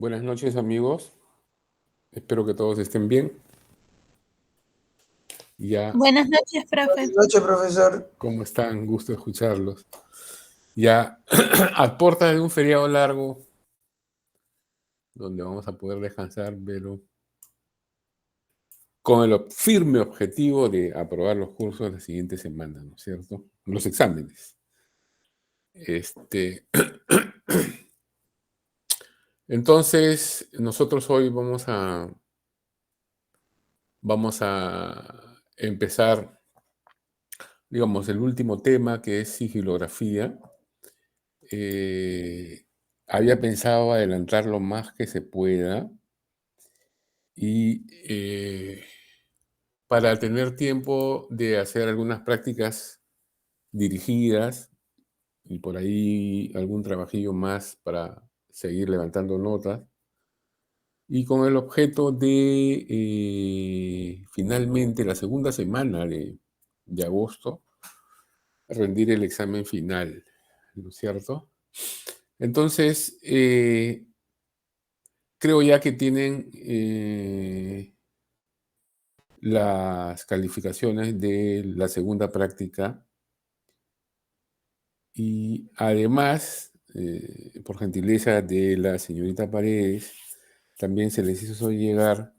Buenas noches, amigos. Espero que todos estén bien. Ya, Buenas noches, profe. Buenas noches, profesor. ¿cómo están? Gusto escucharlos. Ya, a puerta de un feriado largo, donde vamos a poder descansar, pero con el firme objetivo de aprobar los cursos la siguiente semana, ¿no es cierto? Los exámenes. Entonces, nosotros hoy vamos a empezar, digamos, el último tema, que es sigilografía. Había pensado adelantar lo más que se pueda y para tener tiempo de hacer algunas prácticas dirigidas y por ahí algún trabajillo más para seguir levantando notas y con el objeto de finalmente la segunda semana de agosto rendir el examen final, ¿no es cierto? Entonces, creo ya que tienen las calificaciones de la segunda práctica y además, por gentileza de la señorita Paredes, también se les hizo llegar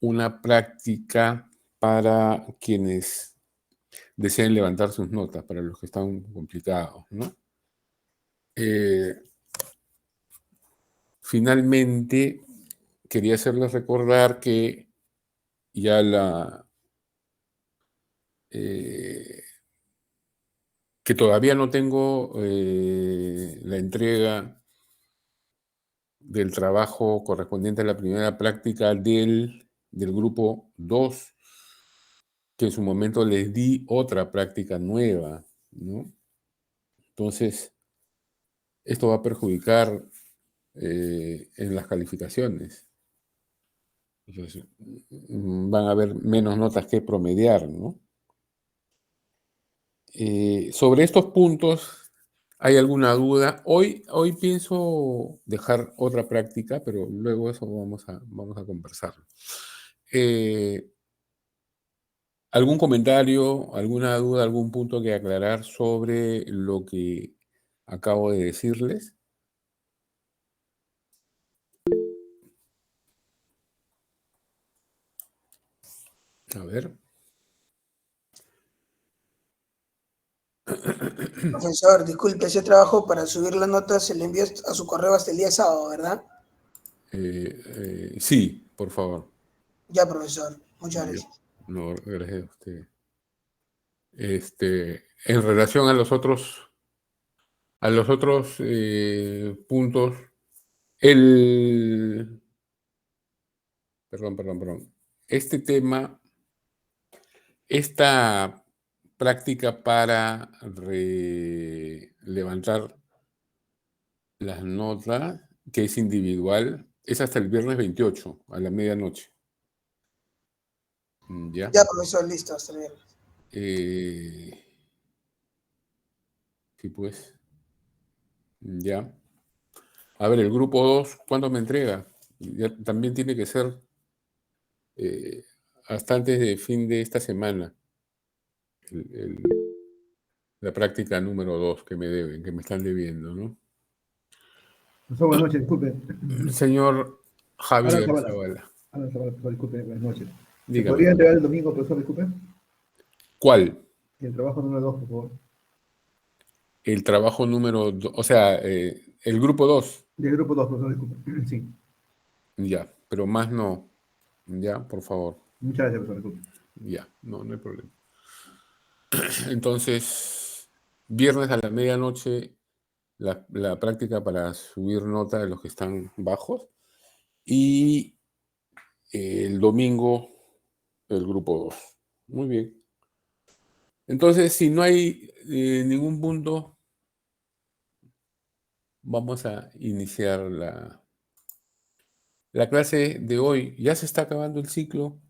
una práctica para quienes deseen levantar sus notas, para los que están complicados, ¿no? Finalmente, quería hacerles recordar que ya que todavía no tengo la entrega del trabajo correspondiente a la primera práctica del grupo 2, que en su momento les di otra práctica nueva, ¿no? Entonces, esto va a perjudicar en las calificaciones. Entonces, van a haber menos notas que promediar, ¿no? Sobre estos puntos, ¿hay alguna duda? Hoy pienso dejar otra práctica, pero luego eso vamos a conversar. ¿Algún comentario, alguna duda, algún punto que aclarar sobre lo que acabo de decirles? A ver. Profesor, disculpe, ese trabajo para subir la nota se le envió a su correo hasta el día sábado, ¿verdad? Sí, por favor. Ya, profesor. Muchas Yo- gracias. No, gracias a usted. En relación a los otros puntos, el, perdón. Este tema, esta práctica para levantar las notas, que es individual, es hasta el viernes 28 a la medianoche. ¿Ya? Ya, profesor, listo, hasta luego. Eh, sí, pues. Ya. A ver, el grupo 2, ¿cuándo me entrega? Ya también tiene que ser eh, hasta antes de fin de esta semana, el- el- la práctica número 2 que me deben, que me están debiendo, ¿no? Profesor, buenas noches, disculpe. Señor Alan Javier Zavala. Zavala, Alan Zavala, profesor, disculpe, buenas noches. ¿Me dígame. podría entregar el domingo, profesor, disculpe? ¿Cuál? El trabajo número 2, por favor. El trabajo número 2, o sea, el grupo 2, Del grupo 2, profesor, disculpe. Sí. ya, pero más no, ya, por favor, Muchas gracias, profesor, disculpe. ya, no hay problema. Entonces, viernes a la medianoche, la práctica para subir nota de los que están bajos y el domingo el grupo 2. Muy bien. Entonces, si no hay ningún punto, vamos a iniciar la clase de hoy. Ya se está acabando el ciclo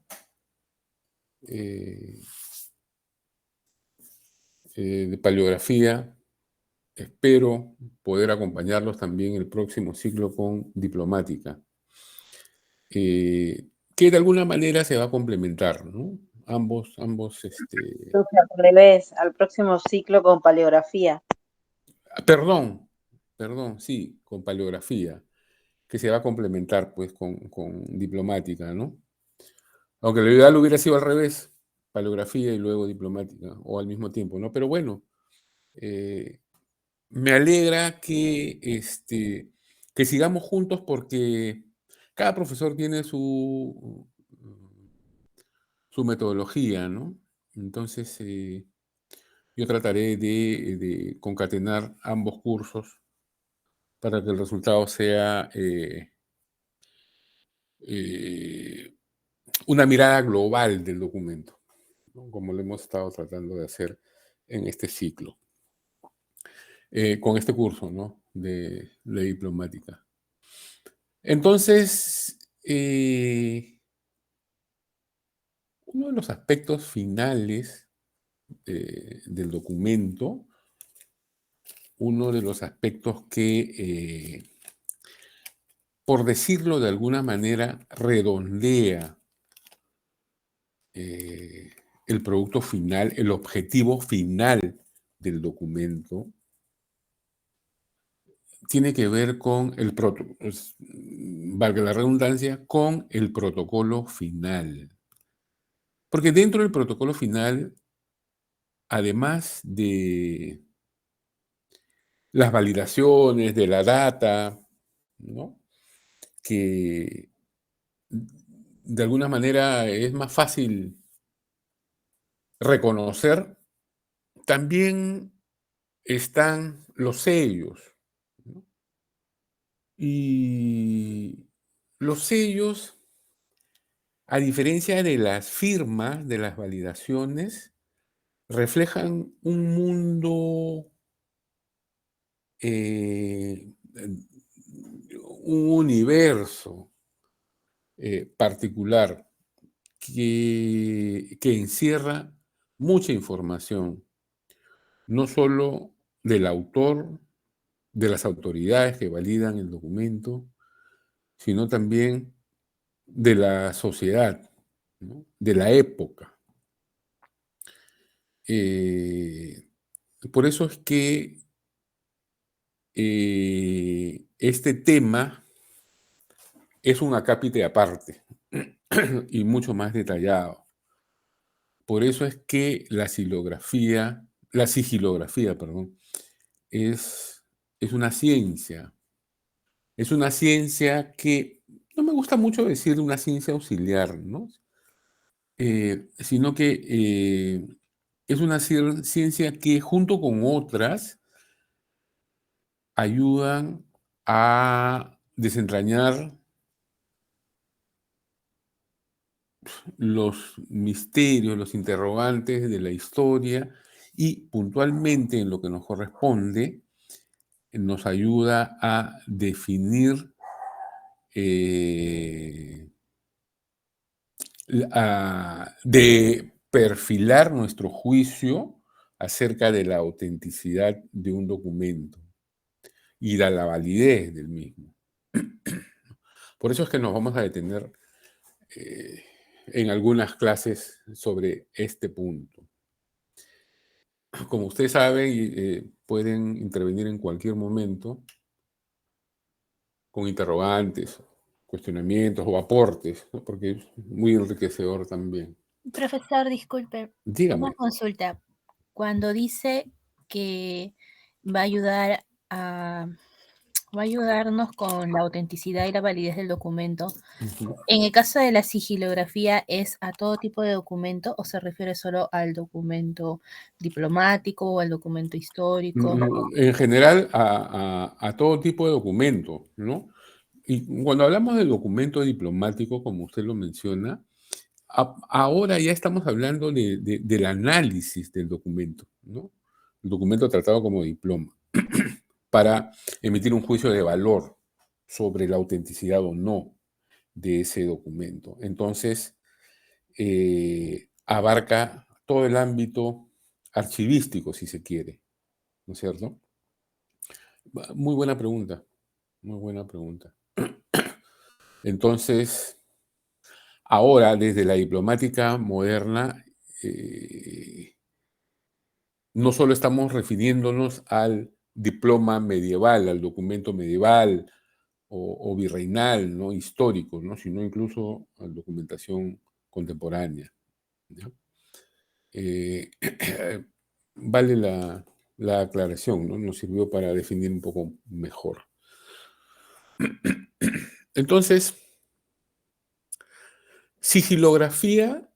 de paleografía. espero poder acompañarlos también el próximo ciclo con diplomática, que de alguna manera se va a complementar, ¿no? Ambos, Al revés, al próximo ciclo con paleografía. perdón, sí, con paleografía, que se va a complementar pues con diplomática, ¿no? Aunque lo ideal hubiera sido al revés, paleografía y luego diplomática, o al mismo tiempo, ¿no? Pero bueno, me alegra que sigamos juntos porque cada profesor tiene su metodología, ¿no? Entonces, yo trataré de concatenar ambos cursos para que el resultado sea una mirada global del documento, ¿no? Como lo hemos estado tratando de hacer en este ciclo, con este curso, ¿no? de diplomática. Entonces, uno de los aspectos finales del documento, uno de los aspectos que, por decirlo de alguna manera, redondea el producto final, el objetivo final del documento, tiene que ver con valga la redundancia, con el protocolo final. Porque dentro del protocolo final, además de las validaciones, de la data, ¿no? Que de alguna manera es más fácil reconocer, también están los sellos, ¿no? Y los sellos, a diferencia de las firmas, de las validaciones, reflejan un mundo, un universo particular que encierra mucha información, no solo del autor, de las autoridades que validan el documento, sino también de la sociedad, ¿no? De la época. Por eso es que este tema es un acápite aparte y mucho más detallado. Por eso es que la sigilografía, perdón, es una ciencia. Es una ciencia que no me gusta mucho decir una ciencia auxiliar, ¿no? Sino que es una ciencia que junto con otras ayudan a desentrañar los misterios, los interrogantes de la historia y puntualmente en lo que nos corresponde, nos ayuda a definir, de perfilar nuestro juicio acerca de la autenticidad de un documento y de la validez del mismo. Por eso es que nos vamos a detener en algunas clases sobre este punto. Como ustedes saben, pueden intervenir en cualquier momento con interrogantes, cuestionamientos o aportes, ¿no? Porque es muy enriquecedor también. Profesor, disculpe, Dígame. una consulta. Cuando dice que va a ayudar va a ayudarnos con la autenticidad y la validez del documento, en el caso de la sigilografía, ¿es a todo tipo de documento o se refiere solo al documento diplomático o al documento histórico? En general, a todo tipo de documento, ¿no? Y cuando hablamos de documento diplomático, como usted lo menciona, ahora ya estamos hablando del análisis del documento, ¿no? El documento tratado como diploma, para emitir un juicio de valor sobre la autenticidad o no de ese documento. Entonces, abarca todo el ámbito archivístico, si se quiere, ¿no es cierto? Muy buena pregunta. Muy buena pregunta. Entonces, ahora, desde la diplomática moderna, no solo estamos refiriéndonos al diploma medieval, al documento medieval o virreinal, ¿no? Histórico, ¿no? Sino incluso a documentación contemporánea, ¿ya? Vale la aclaración, ¿no? Nos sirvió para definir un poco mejor. Entonces, sigilografía,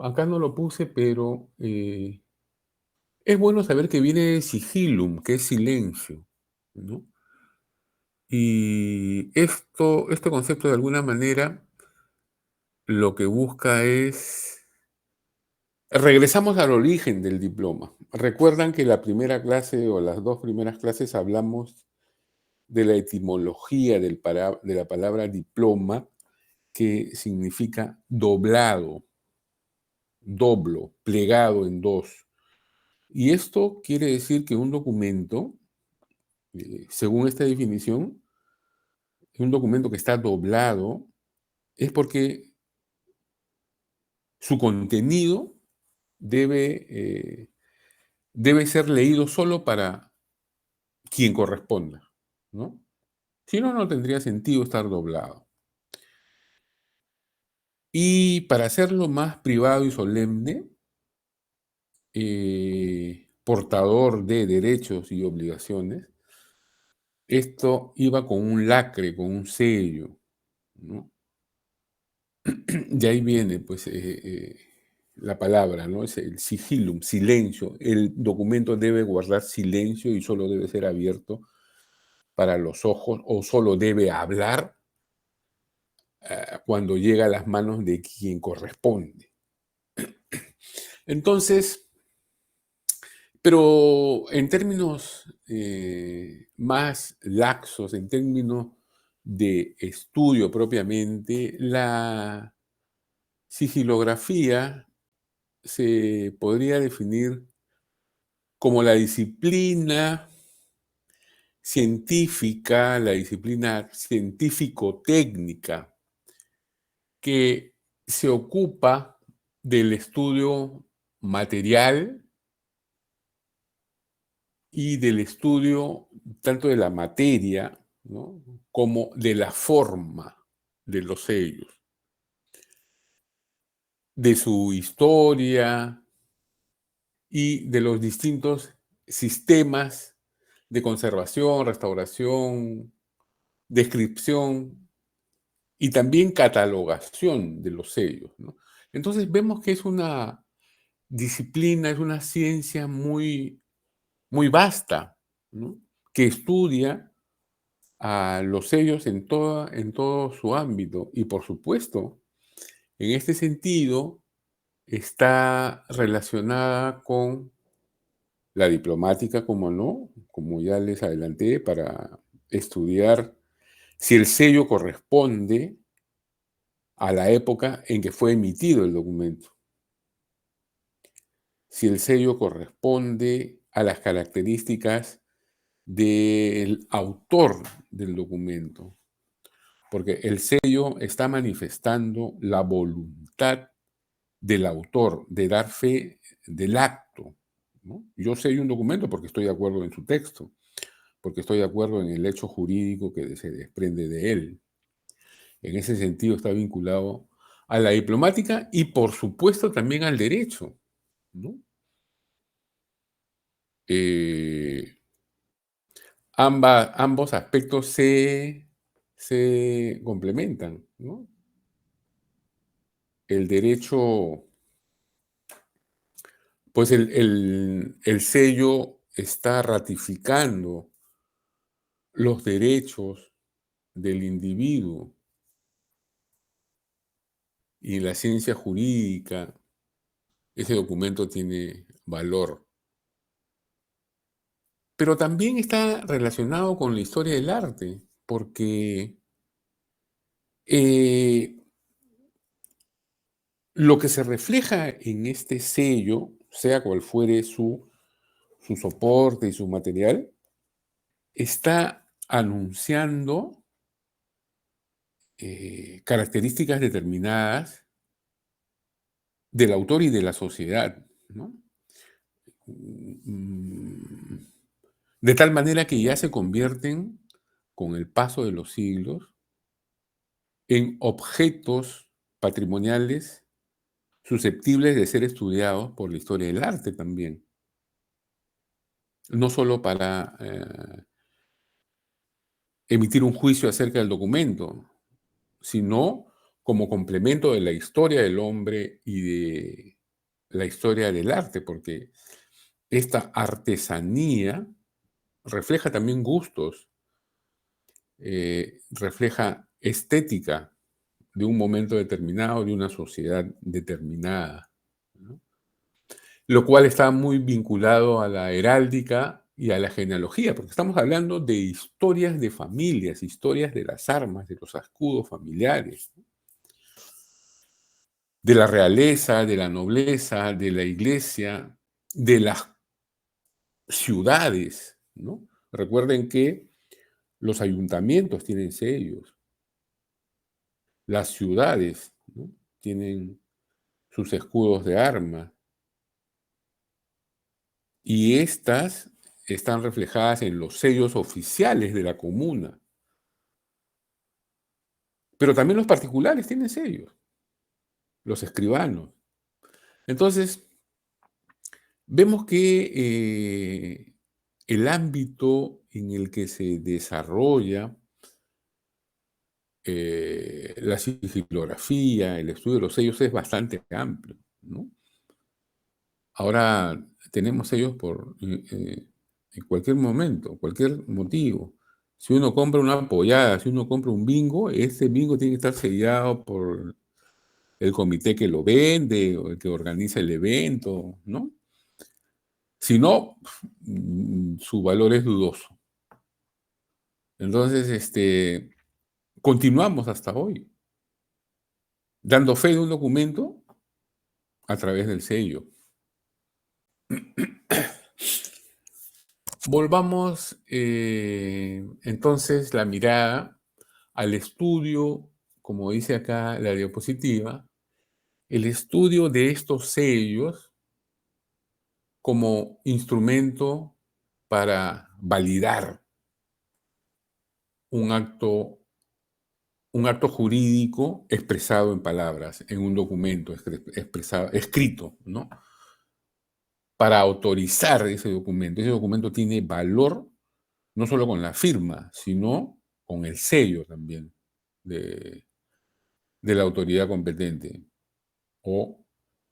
acá no lo puse, pero es bueno saber que viene de sigilum, que es silencio, ¿no? Y este concepto de alguna manera lo que busca es... Regresamos al origen del diploma. Recuerdan que la primera clase o las dos primeras clases hablamos de la etimología de la palabra diploma, que significa doblado, doblo, plegado en dos. Y esto quiere decir que un documento, según esta definición, un documento que está doblado es porque su contenido debe ser leído solo para quien corresponda, ¿no? Si no, no tendría sentido estar doblado. Y para hacerlo más privado y solemne, portador de derechos y obligaciones, esto iba con un lacre, con un sello, ¿no? De ahí viene, pues, la palabra, ¿no? Es el sigilum, silencio. El documento debe guardar silencio y solo debe ser abierto para los ojos, o solo debe hablar cuando llega a las manos de quien corresponde. Entonces, pero en términos más laxos, en términos de estudio propiamente, la sigilografía se podría definir como la disciplina científica, la disciplina científico-técnica que se ocupa del estudio material y del estudio tanto de la materia, ¿no?, como de la forma de los sellos, de su historia y de los distintos sistemas de conservación, restauración, descripción y también catalogación de los sellos, ¿no? Entonces vemos que es una disciplina, es una ciencia muy, muy vasta, ¿no?, que estudia a los sellos en todo su ámbito. Y por supuesto, en este sentido, está relacionada con la diplomática, como no, como ya les adelanté, para estudiar si el sello corresponde a la época en que fue emitido el documento, si el sello corresponde a las características del autor del documento, porque el sello está manifestando la voluntad del autor de dar fe del acto, ¿no? Yo sello un documento porque estoy de acuerdo en su texto, porque estoy de acuerdo en el hecho jurídico que se desprende de él. En ese sentido está vinculado a la diplomática y, por supuesto, también al derecho, ¿no? Ambos aspectos se complementan, ¿no? El derecho, pues el sello está ratificando los derechos del individuo, y en la ciencia jurídica ese documento tiene valor. Pero también está relacionado con la historia del arte, porque lo que se refleja en este sello, sea cual fuere su soporte y su material, está anunciando características determinadas del autor y de la sociedad, ¿no? De tal manera que ya se convierten, con el paso de los siglos, en objetos patrimoniales susceptibles de ser estudiados por la historia del arte también. No solo para emitir un juicio acerca del documento, sino como complemento de la historia del hombre y de la historia del arte, porque esta artesanía refleja también gustos, refleja estética de un momento determinado, de una sociedad determinada, ¿no? Lo cual está muy vinculado a la heráldica y a la genealogía, porque estamos hablando de historias de familias, historias de las armas, de los escudos familiares, ¿no? De la realeza, de la nobleza, de la iglesia, de las ciudades, ¿no? Recuerden que los ayuntamientos tienen sellos, las ciudades, ¿no?, tienen sus escudos de armas, y estas están reflejadas en los sellos oficiales de la comuna. Pero también los particulares tienen sellos, los escribanos. Entonces, vemos que el ámbito en el que se desarrolla la sigilografía, el estudio de los sellos es bastante amplio, ¿no? Ahora tenemos sellos en cualquier momento, cualquier motivo. Si uno compra una pollada, si uno compra un bingo, ese bingo tiene que estar sellado por el comité que lo vende o el que organiza el evento, ¿no? Si no, su valor es dudoso. Entonces, continuamos hasta hoy, dando fe de un documento a través del sello. Volvamos entonces la mirada al estudio, como dice acá la diapositiva, el estudio de estos sellos como instrumento para validar un acto jurídico expresado en palabras, en un documento escrito, ¿no? Para autorizar ese documento. Ese documento tiene valor no solo con la firma, sino con el sello también de la autoridad competente o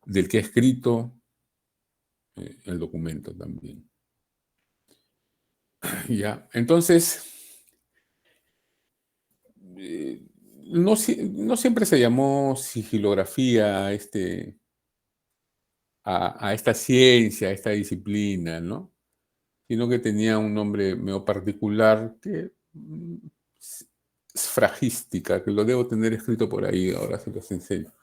del que ha escrito el documento también. Ya, entonces, no siempre se llamó sigilografía a esta ciencia, a esta disciplina, ¿no? Sino que tenía un nombre medio particular que es fragística, que lo debo tener escrito por ahí, ahora se los enseño.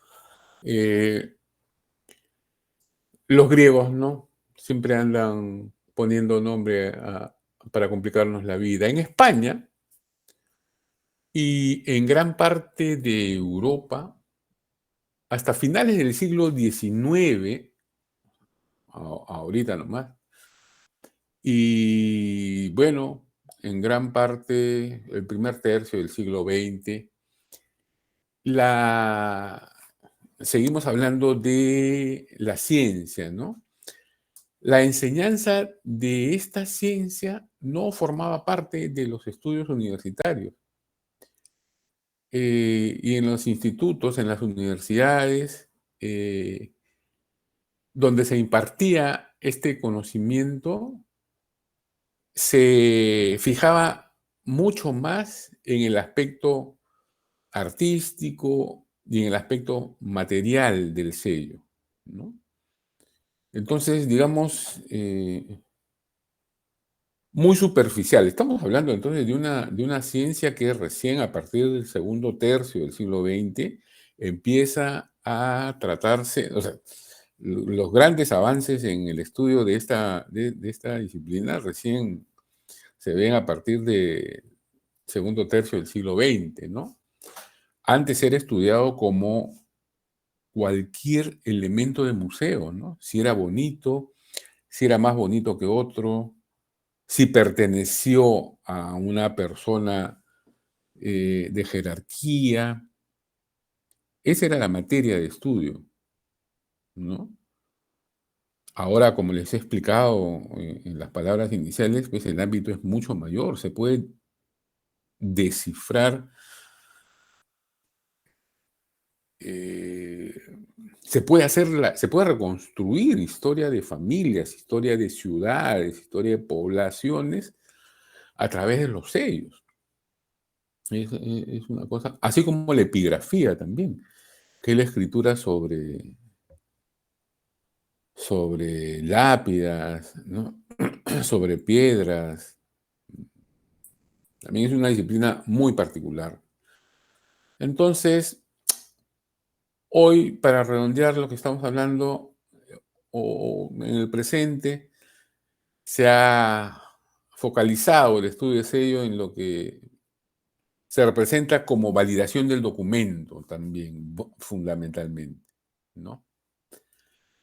Los griegos, ¿no?, siempre andan poniendo nombre para complicarnos la vida. En España y en gran parte de Europa, hasta finales del siglo XIX, ahorita nomás, y bueno, en gran parte, el primer tercio del siglo XX, seguimos hablando de la ciencia, ¿no? La enseñanza de esta ciencia no formaba parte de los estudios universitarios. Y en los institutos, en las universidades, donde se impartía este conocimiento, se fijaba mucho más en el aspecto artístico y en el aspecto material del sello, ¿no? Entonces, digamos, muy superficial. Estamos hablando entonces de una ciencia que recién a partir del segundo tercio del siglo XX empieza a tratarse, o sea, los grandes avances en el estudio de esta disciplina recién se ven a partir de segundo tercio del siglo XX, ¿no? Antes era estudiado como cualquier elemento de museo, ¿no? Si era bonito, si era más bonito que otro, si perteneció a una persona de jerarquía. Esa era la materia de estudio, ¿no? Ahora, como les he explicado en las palabras iniciales, pues el ámbito es mucho mayor. Se puede descifrar, se puede reconstruir historia de familias, historia de ciudades, historia de poblaciones a través de los sellos. Es una cosa, así como la epigrafía también, que es la escritura sobre lápidas, ¿no? Sobre piedras. También es una disciplina muy particular. Entonces, hoy, para redondear lo que estamos hablando, o en el presente, se ha focalizado el estudio de sello en lo que se representa como validación del documento también, fundamentalmente, ¿no?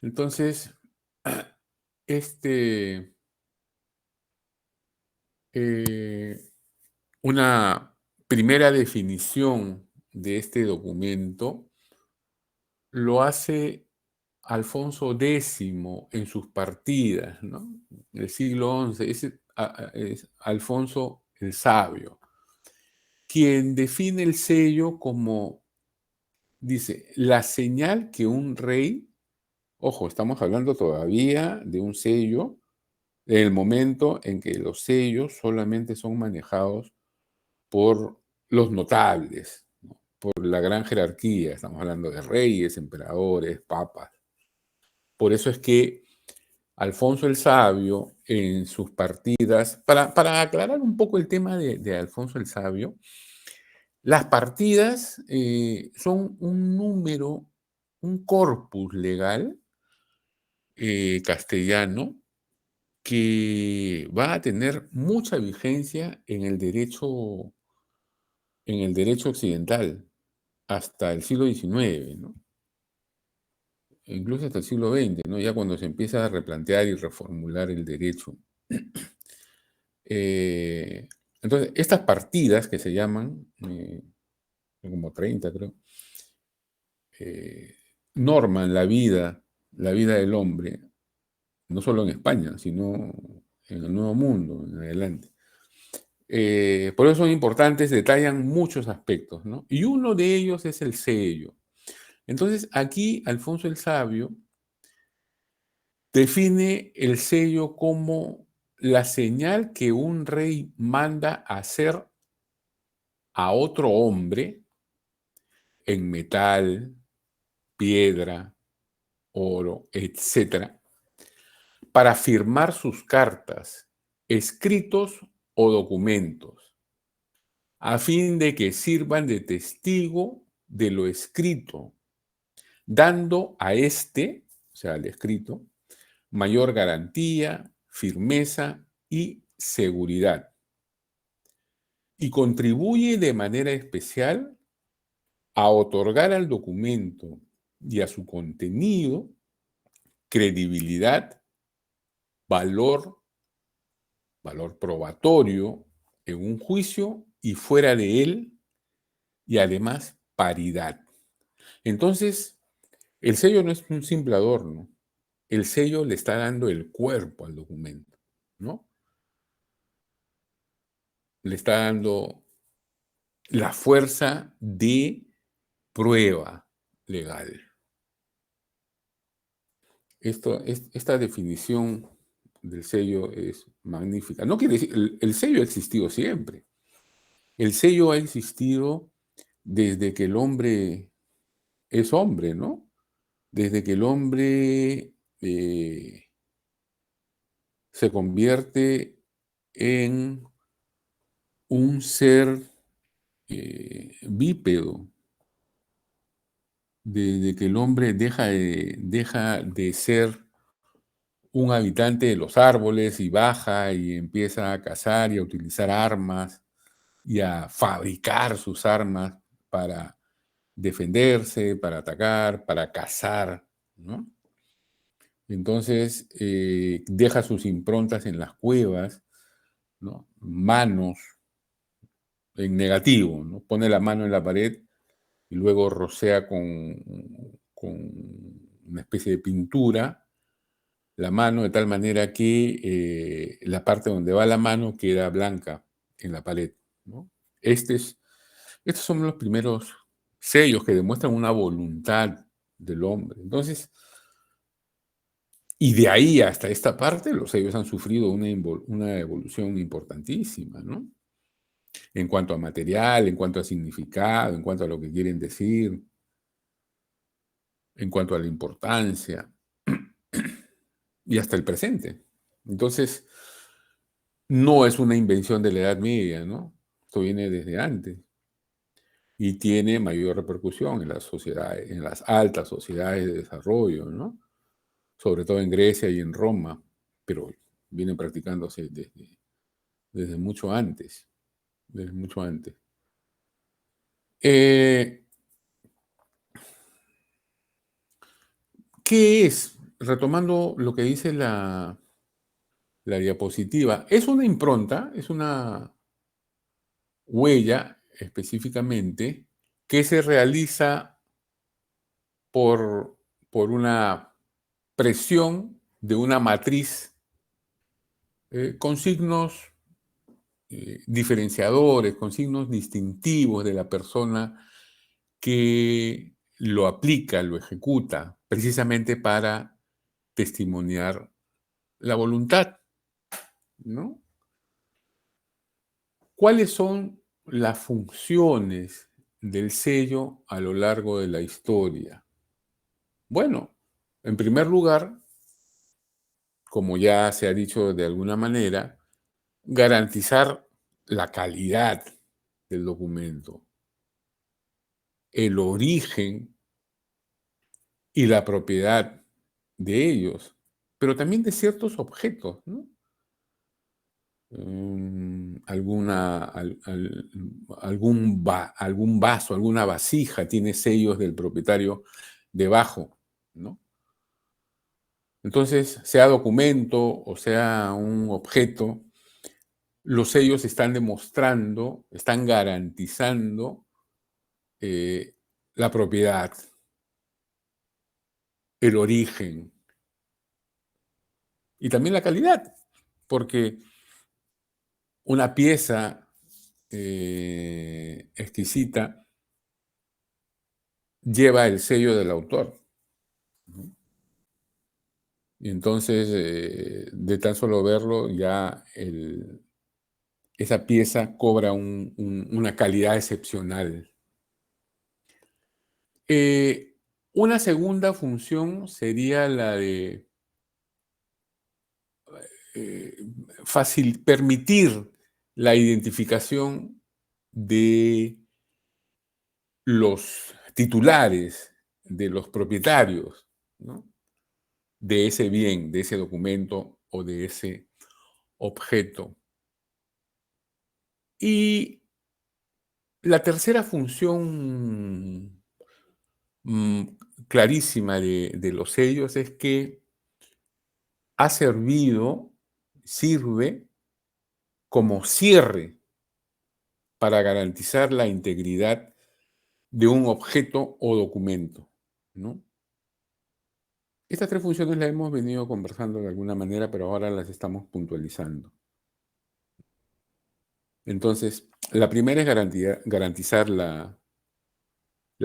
Entonces, una primera definición de este documento lo hace Alfonso X en sus partidas, ¿no? Del siglo XI, es Alfonso el Sabio, quien define el sello como, dice, la señal que un rey, ojo, estamos hablando todavía de un sello, en el momento en que los sellos solamente son manejados por los notables, ¿no? Por la gran jerarquía, estamos hablando de reyes, emperadores, papas. Por eso es que Alfonso el Sabio, en sus partidas, para aclarar un poco el tema de Alfonso el Sabio, las partidas son un número, un corpus legal castellano que va a tener mucha vigencia en el derecho occidental hasta el siglo XIX, ¿no? Incluso hasta el siglo XX, ¿no? Ya cuando se empieza a replantear y reformular el derecho. Entonces, estas partidas que se llaman, como 30 creo, norman la vida del hombre, no solo en España, sino en el Nuevo Mundo, en adelante. Por eso son importantes, detallan muchos aspectos, ¿no? Y uno de ellos es el sello. Entonces, aquí Alfonso el Sabio define el sello como la señal que un rey manda hacer a otro hombre en metal, piedra, oro, etcétera, para firmar sus cartas, escritos o documentos, a fin de que sirvan de testigo de lo escrito, dando a este, o sea, al escrito, mayor garantía, firmeza y seguridad. Y contribuye de manera especial a otorgar al documento y a su contenido credibilidad, valor probatorio en un juicio y fuera de él, y además paridad. Entonces, el sello no es un simple adorno. El sello le está dando el cuerpo al documento, ¿no? Le está dando la fuerza de prueba legal. Esta definición del sello es magnífica. No quiere decir, el sello ha existido siempre. El sello ha existido desde que el hombre es hombre, ¿no? Desde que el hombre se convierte en un ser bípedo, desde que el hombre deja de ser un habitante de los árboles y baja y empieza a cazar y a utilizar armas y a fabricar sus armas para defenderse, para atacar, para cazar, ¿no? Entonces, deja sus improntas en las cuevas, ¿no? Manos en negativo, ¿no? Pone la mano en la pared y luego rocea con una especie de pintura la mano de tal manera que la parte donde va la mano queda blanca en la pared, ¿no? Estos son los primeros sellos que demuestran una voluntad del hombre. Entonces, y de ahí hasta esta parte, los sellos han sufrido una evolución importantísima, ¿no? En cuanto a material, en cuanto a significado, en cuanto a lo que quieren decir, en cuanto a la importancia, y hasta el presente. Entonces, no es una invención de la Edad Media, ¿no? Esto viene desde antes y tiene mayor repercusión en las sociedades, en las altas sociedades de desarrollo, ¿no? Sobre todo en Grecia y en Roma, pero vienen practicándose desde mucho antes, desde mucho antes. ¿Qué es? Retomando lo que dice la diapositiva, es una impronta, es una huella específicamente que se realiza por una presión de una matriz con signos diferenciadores, con signos distintivos de la persona que lo aplica, lo ejecuta, precisamente para testimoniar la voluntad, ¿no? ¿Cuáles son las funciones del sello a lo largo de la historia? Bueno, en primer lugar, como ya se ha dicho de alguna manera, garantizar la calidad del documento, el origen y la propiedad de ellos, pero también de ciertos objetos, ¿no? Algún vaso, alguna vasija tiene sellos del propietario debajo, ¿no? Entonces, sea documento o sea un objeto, los sellos están demostrando, están garantizando la propiedad, el origen y también la calidad, porque una pieza exquisita lleva el sello del autor, ¿no? Y entonces, de tan solo verlo, ya esa pieza cobra una calidad excepcional. Una segunda función sería la de permitir la identificación de los titulares, de los propietarios, ¿no? De ese bien, de ese documento o de ese objeto. Y la tercera función clarísima de los sellos es que sirve como cierre para garantizar la integridad de un objeto o documento, ¿no? Estas tres funciones las hemos venido conversando de alguna manera, pero ahora las estamos puntualizando. Entonces, la primera es garantizar la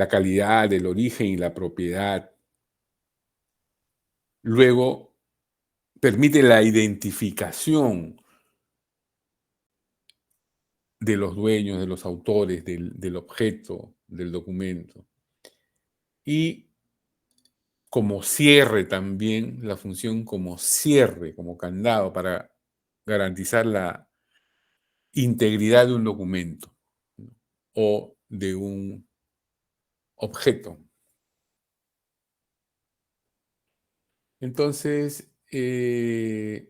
calidad, el origen y la propiedad. Luego, permite la identificación de los dueños, de los autores, del objeto, del documento. Y como cierre también, la función como cierre, como candado, para garantizar la integridad de un documento, ¿no? O de un objeto. Entonces, todo,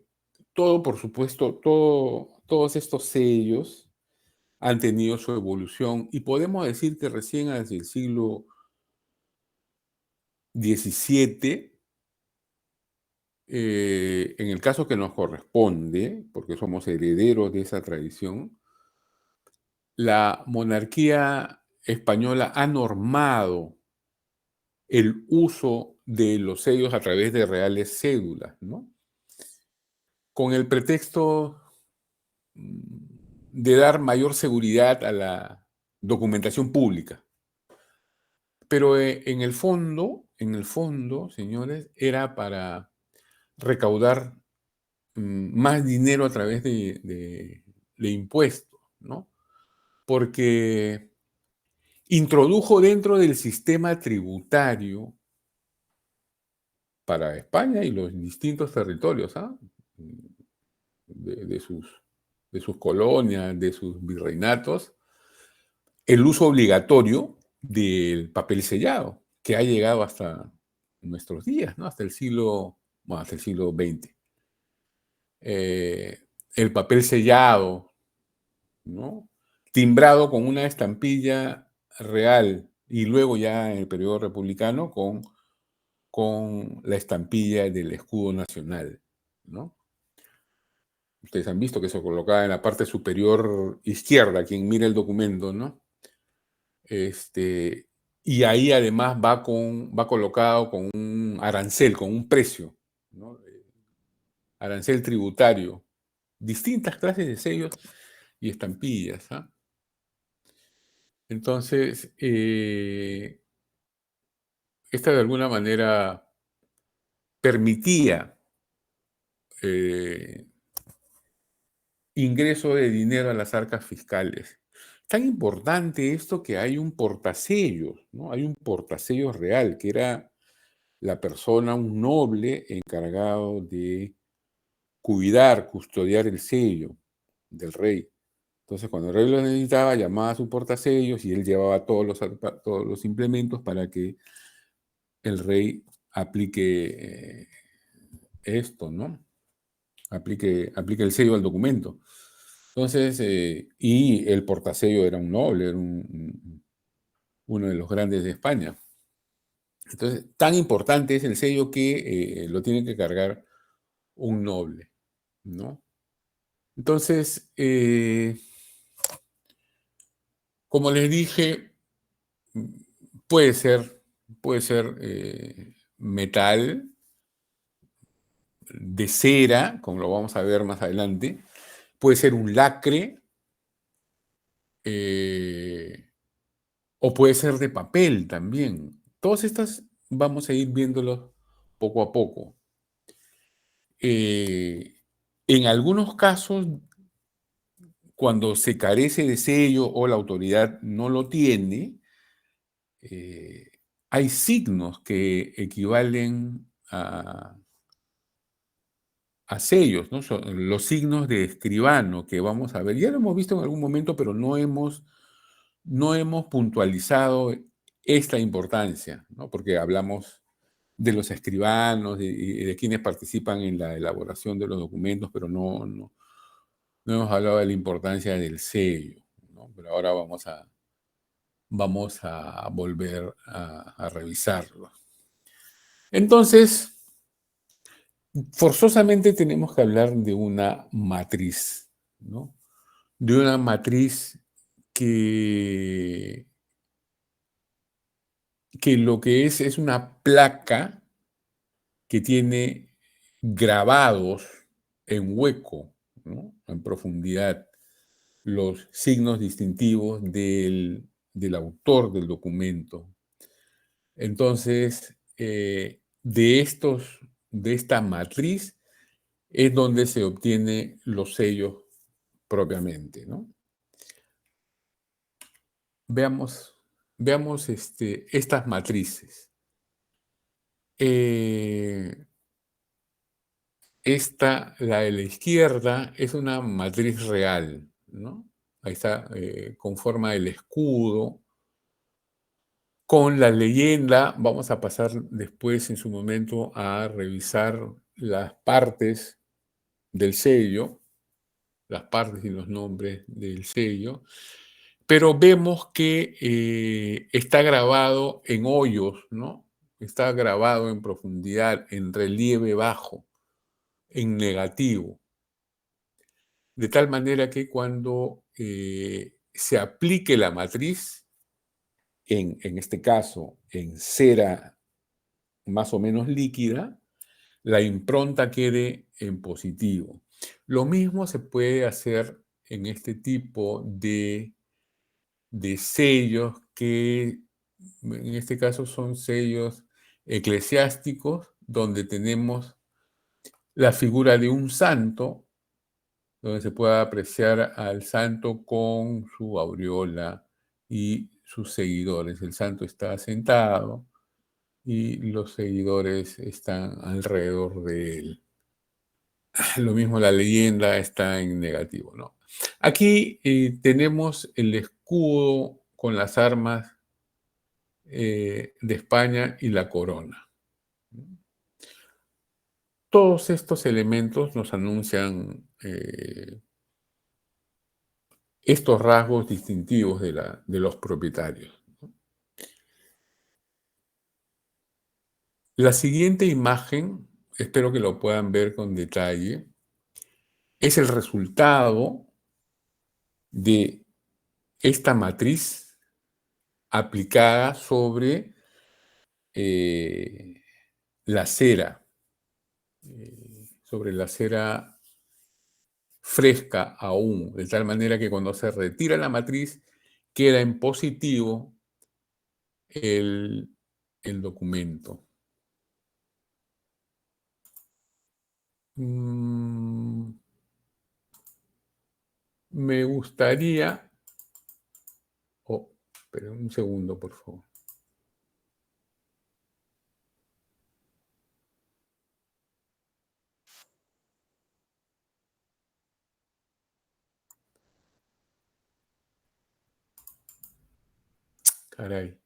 por supuesto, todos estos sellos han tenido su evolución y podemos decir que recién desde el siglo XVII, en el caso que nos corresponde, porque somos herederos de esa tradición, la monarquía española ha normado el uso de los sellos a través de reales cédulas, ¿no? Con el pretexto de dar mayor seguridad a la documentación pública. Pero en el fondo, señores, era para recaudar más dinero a través de impuestos, ¿no? Porque introdujo dentro del sistema tributario para España y los distintos territorios, de sus colonias, de sus virreinatos, el uso obligatorio del papel sellado, que ha llegado hasta nuestros días, ¿no? Hasta el siglo XX. El papel sellado, ¿no? Timbrado con una estampilla real y luego ya en el periodo republicano con la estampilla del escudo nacional, ¿no? Ustedes han visto que se colocaba en la parte superior izquierda, quien mira el documento, ¿no? Y ahí además va colocado con un arancel, con un precio, ¿no? Arancel tributario, distintas clases de sellos y estampillas. Entonces, esta de alguna manera permitía ingreso de dinero a las arcas fiscales. Tan importante esto que hay un portasellos, ¿no? Hay un portasellos real, que era la persona, un noble encargado de cuidar, custodiar el sello del rey. Entonces, cuando el rey lo necesitaba, llamaba a su portasellos y él llevaba todos los implementos para que el rey aplique esto, ¿no? Aplique el sello al documento. Entonces, y el portasello era un noble, era uno de los grandes de España. Entonces, tan importante es el sello que lo tiene que cargar un noble, ¿no? Entonces, como les dije, puede ser metal, de cera, como lo vamos a ver más adelante, puede ser un lacre, o puede ser de papel también. Todas estas vamos a ir viéndolos poco a poco. En algunos casos, cuando se carece de sello o la autoridad no lo tiene, hay signos que equivalen a sellos, ¿no? Son los signos de escribano que vamos a ver. Ya lo hemos visto en algún momento, pero no hemos puntualizado esta importancia, ¿no? Porque hablamos de los escribanos y de quienes participan en la elaboración de los documentos, pero no hemos hablado de la importancia del sello, ¿no? Pero ahora vamos a volver a revisarlo. Entonces, forzosamente tenemos que hablar de una matriz, ¿no? De una matriz que lo que es una placa que tiene grabados en hueco, ¿no? En profundidad, los signos distintivos del autor del documento. Entonces, de esta matriz es donde se obtienen los sellos propiamente, ¿no? Veamos estas matrices. La de la izquierda, es una matriz real, ¿no? Ahí está, con forma del escudo, con la leyenda. Vamos a pasar después, en su momento, a revisar las partes del sello, las partes y los nombres del sello, pero vemos que está grabado en hoyos, ¿no? Está grabado en profundidad, en relieve bajo, en negativo. De tal manera que cuando se aplique la matriz, en este caso en cera más o menos líquida, la impronta quede en positivo. Lo mismo se puede hacer en este tipo de sellos que en este caso son sellos eclesiásticos, donde tenemos la figura de un santo, donde se puede apreciar al santo con su aureola y sus seguidores. El santo está sentado y los seguidores están alrededor de él. Lo mismo la leyenda está en negativo, ¿no? Aquí tenemos el escudo con las armas de España y la corona. Todos estos elementos nos anuncian estos rasgos distintivos de los propietarios. La siguiente imagen, espero que lo puedan ver con detalle, es el resultado de esta matriz aplicada sobre la cera, sobre la cera fresca aún, de tal manera que cuando se retira la matriz queda en positivo el documento. Me gustaría... Oh, espera un segundo, por favor. Caray.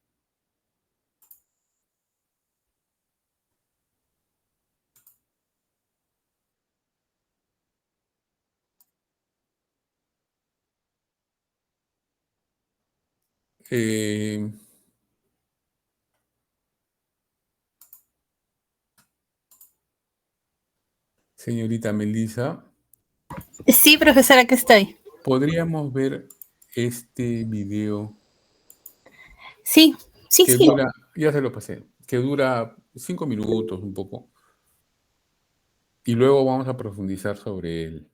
Señorita Melissa, Sí, profesora, aquí estoy. ¿podríamos ver este video Sí, sí, que sí. dura, ya se lo pasé, que dura 5 minutos un poco, y luego vamos a profundizar sobre él?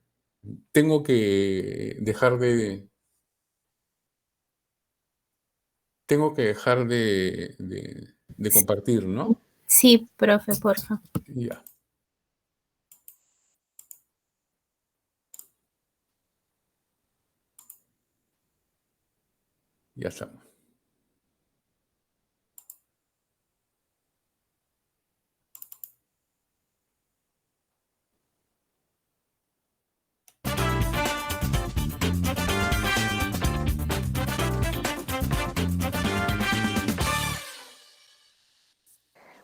Tengo que dejar de compartir, ¿no? Sí, profe, porfa. Ya. Ya estamos.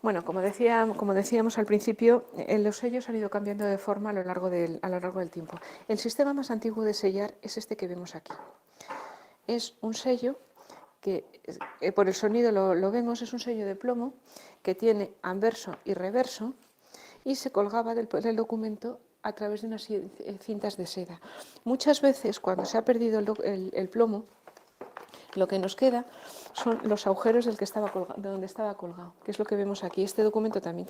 Bueno, como decíamos al principio, los sellos han ido cambiando de forma a lo largo del tiempo. El sistema más antiguo de sellar es este que vemos aquí. Es un sello que, por el sonido lo vemos, es un sello de plomo que tiene anverso y reverso y se colgaba del documento a través de unas cintas de seda. Muchas veces, cuando se ha perdido el plomo, lo que nos queda son los agujeros de donde estaba colgado, que es lo que vemos aquí. Este documento también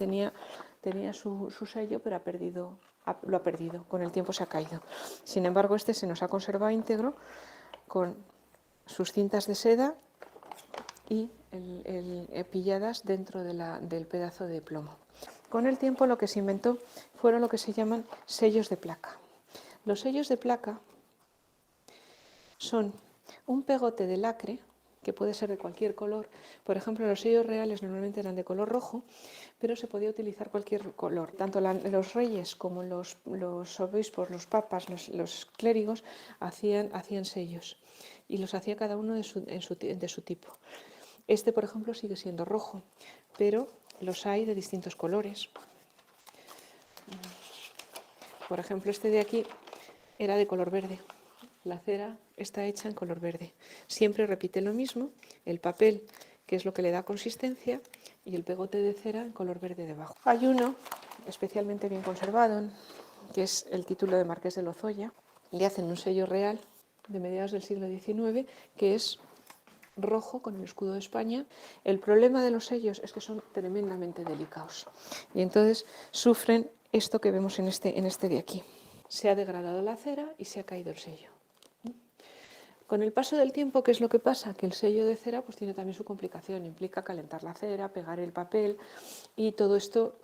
tenía su sello, pero lo ha perdido, con el tiempo se ha caído. Sin embargo, este se nos ha conservado íntegro con sus cintas de seda y pilladas dentro del pedazo de plomo. Con el tiempo lo que se inventó fueron lo que se llaman sellos de placa. Los sellos de placa son un pegote de lacre, que puede ser de cualquier color. Por ejemplo, los sellos reales normalmente eran de color rojo, pero se podía utilizar cualquier color. Tanto los reyes como los obispos, los papas, los clérigos hacían sellos, y los hacía cada uno de su tipo. Este, por ejemplo, sigue siendo rojo, pero los hay de distintos colores. Por ejemplo, este de aquí era de color verde. La cera está hecha en color verde. Siempre repite lo mismo, el papel, que es lo que le da consistencia, y el pegote de cera en color verde debajo. Hay uno especialmente bien conservado, que es el título de Marqués de Lozoya. Le hacen un sello real de mediados del siglo XIX, que es rojo con el escudo de España. El problema de los sellos es que son tremendamente delicados y entonces sufren esto que vemos en este de aquí. Se ha degradado la cera y se ha caído el sello. Con el paso del tiempo, ¿qué es lo que pasa? Que el sello de cera pues, tiene también su complicación, implica calentar la cera, pegar el papel y todo esto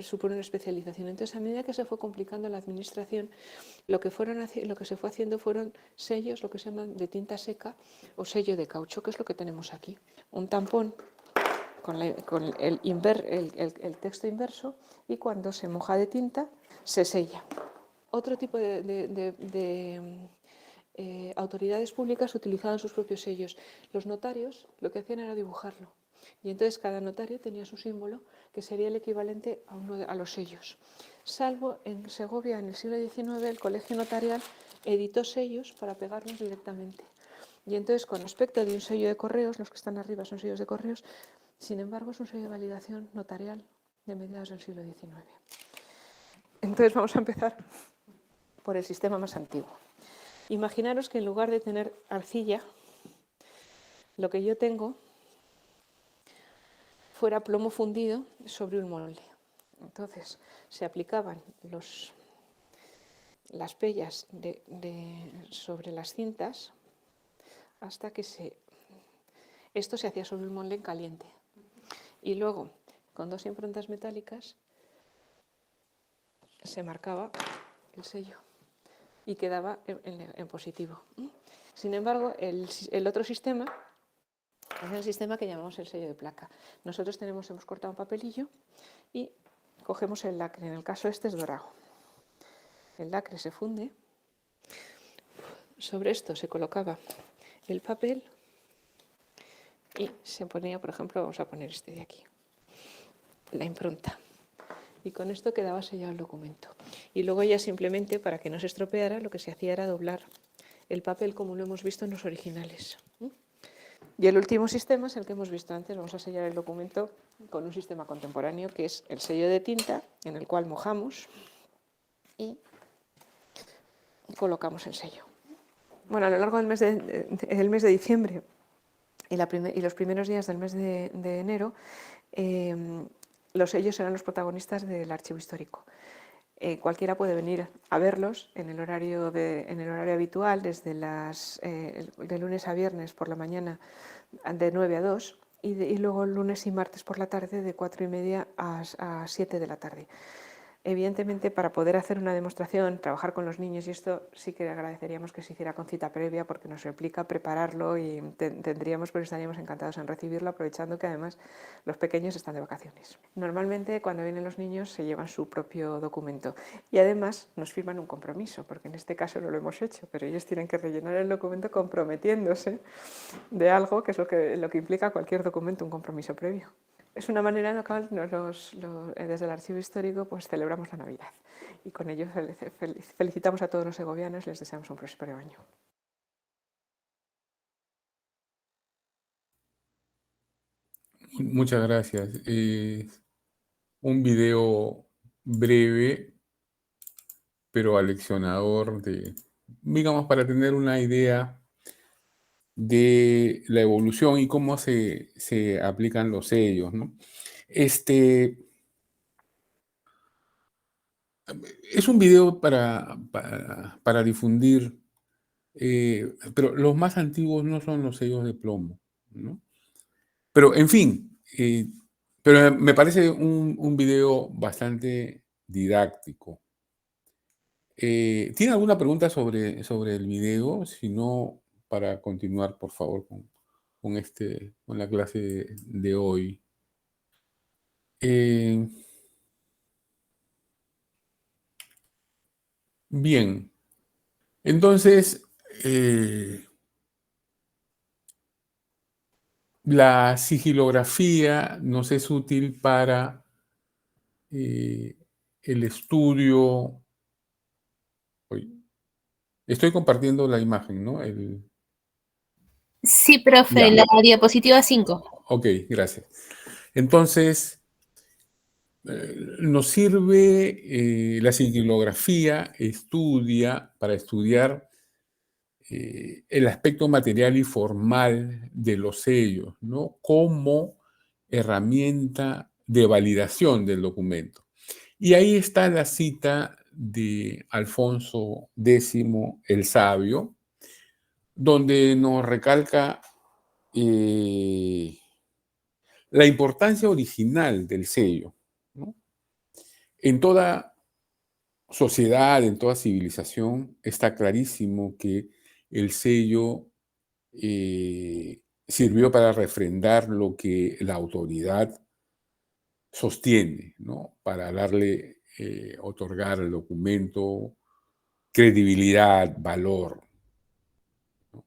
supone una especialización. Entonces, a medida que se fue complicando la administración, lo que se fue haciendo fueron sellos, lo que se llaman de tinta seca o sello de caucho, que es lo que tenemos aquí. Un tampón con el texto inverso y cuando se moja de tinta se sella. Otro tipo de autoridades públicas utilizaban sus propios sellos. Los notarios lo que hacían era dibujarlo y entonces cada notario tenía su símbolo que sería el equivalente a los sellos. Salvo en Segovia en el siglo XIX el colegio notarial editó sellos para pegarlos directamente. Y entonces con respecto de un sello de correos, los que están arriba son sellos de correos, sin embargo es un sello de validación notarial de mediados del siglo XIX. Entonces vamos a empezar por el sistema más antiguo. Imaginaros que en lugar de tener arcilla, lo que yo tengo fuera plomo fundido sobre un molde. Entonces se aplicaban las pellas sobre las cintas hasta que esto se hacía sobre un molde en caliente. Y luego, con dos improntas metálicas, se marcaba el sello y quedaba en positivo. Sin embargo, el otro sistema es el sistema que llamamos el sello de placa. Nosotros hemos cortado un papelillo y cogemos el lacre. En el caso este es dorado. El lacre se funde. Sobre esto se colocaba el papel y se ponía, por ejemplo, vamos a poner este de aquí, la impronta. Y con esto quedaba sellado el documento. Y luego ya simplemente, para que no se estropeara, lo que se hacía era doblar el papel como lo hemos visto en los originales. Y el último sistema es el que hemos visto antes. Vamos a sellar el documento con un sistema contemporáneo, que es el sello de tinta, en el cual mojamos y colocamos el sello. Bueno, a lo largo del mes de diciembre y los primeros días del mes de enero, los sellos serán los protagonistas del archivo histórico. Cualquiera puede venir a verlos en el horario habitual, desde de lunes a viernes por la mañana de 9 a 2 y luego lunes y martes por la tarde de 4:30 a 7 de la tarde. Evidentemente, para poder hacer una demostración, trabajar con los niños, y esto sí que agradeceríamos que se hiciera con cita previa porque nos implica prepararlo y estaríamos encantados en recibirlo, aprovechando que además los pequeños están de vacaciones. Normalmente cuando vienen los niños se llevan su propio documento y además nos firman un compromiso, porque en este caso no lo hemos hecho, pero ellos tienen que rellenar el documento comprometiéndose de algo, que es lo que implica cualquier documento, un compromiso previo. Es una manera en la cual desde el Archivo Histórico pues, celebramos la Navidad y con ello felicitamos a todos los segovianos y les deseamos un próspero año. Muchas gracias. Un video breve, pero aleccionador, digamos, para tener una idea de la evolución y cómo se aplican los sellos, ¿no? Es un video para difundir, pero los más antiguos no son los sellos de plomo, ¿no? Pero, en fin, pero me parece un video bastante didáctico. ¿Tiene alguna pregunta sobre el video? Si no, para continuar, por favor, con la clase de hoy. Bien, entonces, la sigilografía nos es útil para el estudio... Uy, estoy compartiendo la imagen, ¿no? Sí, profe, Ya. la diapositiva 5. Ok, gracias. Entonces, nos sirve la sigilografía, para estudiar el aspecto material y formal de los sellos, ¿no? Como herramienta de validación del documento. Y ahí está la cita de Alfonso X el Sabio, donde nos recalca la importancia original del sello, ¿no? En toda sociedad, en toda civilización, está clarísimo que el sello sirvió para refrendar lo que la autoridad sostiene, ¿no? Para darle, otorgar al documento credibilidad, valor, ¿no?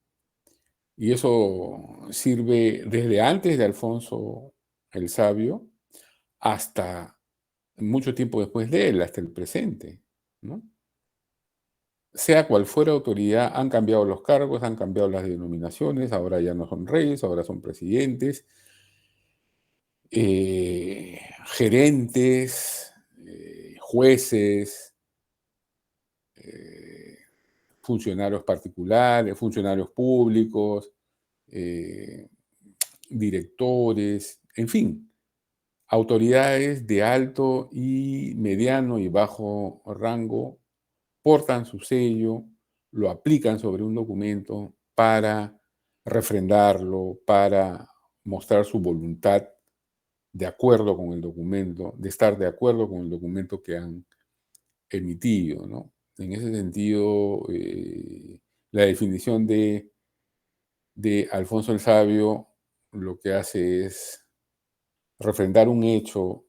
Y eso sirve desde antes de Alfonso el Sabio hasta mucho tiempo después de él, hasta el presente, ¿no? Sea cual fuera autoridad, han cambiado los cargos, han cambiado las denominaciones, ahora ya no son reyes, ahora son presidentes, gerentes, jueces, funcionarios particulares, funcionarios públicos, directores, en fin, autoridades de alto y mediano y bajo rango portan su sello, lo aplican sobre un documento para refrendarlo, para mostrar su voluntad de acuerdo con el documento, de estar de acuerdo con el documento que han emitido, ¿no? En ese sentido, la definición de Alfonso el Sabio lo que hace es refrendar un hecho,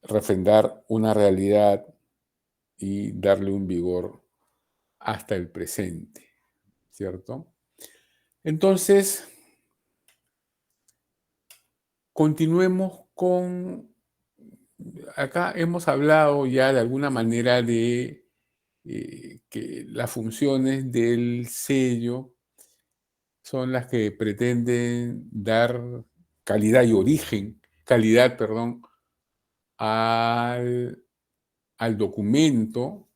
refrendar una realidad y darle un vigor hasta el presente, ¿cierto? Entonces, continuemos con... Acá hemos hablado ya de alguna manera de que las funciones del sello son las que pretenden dar calidad, perdón, al documento,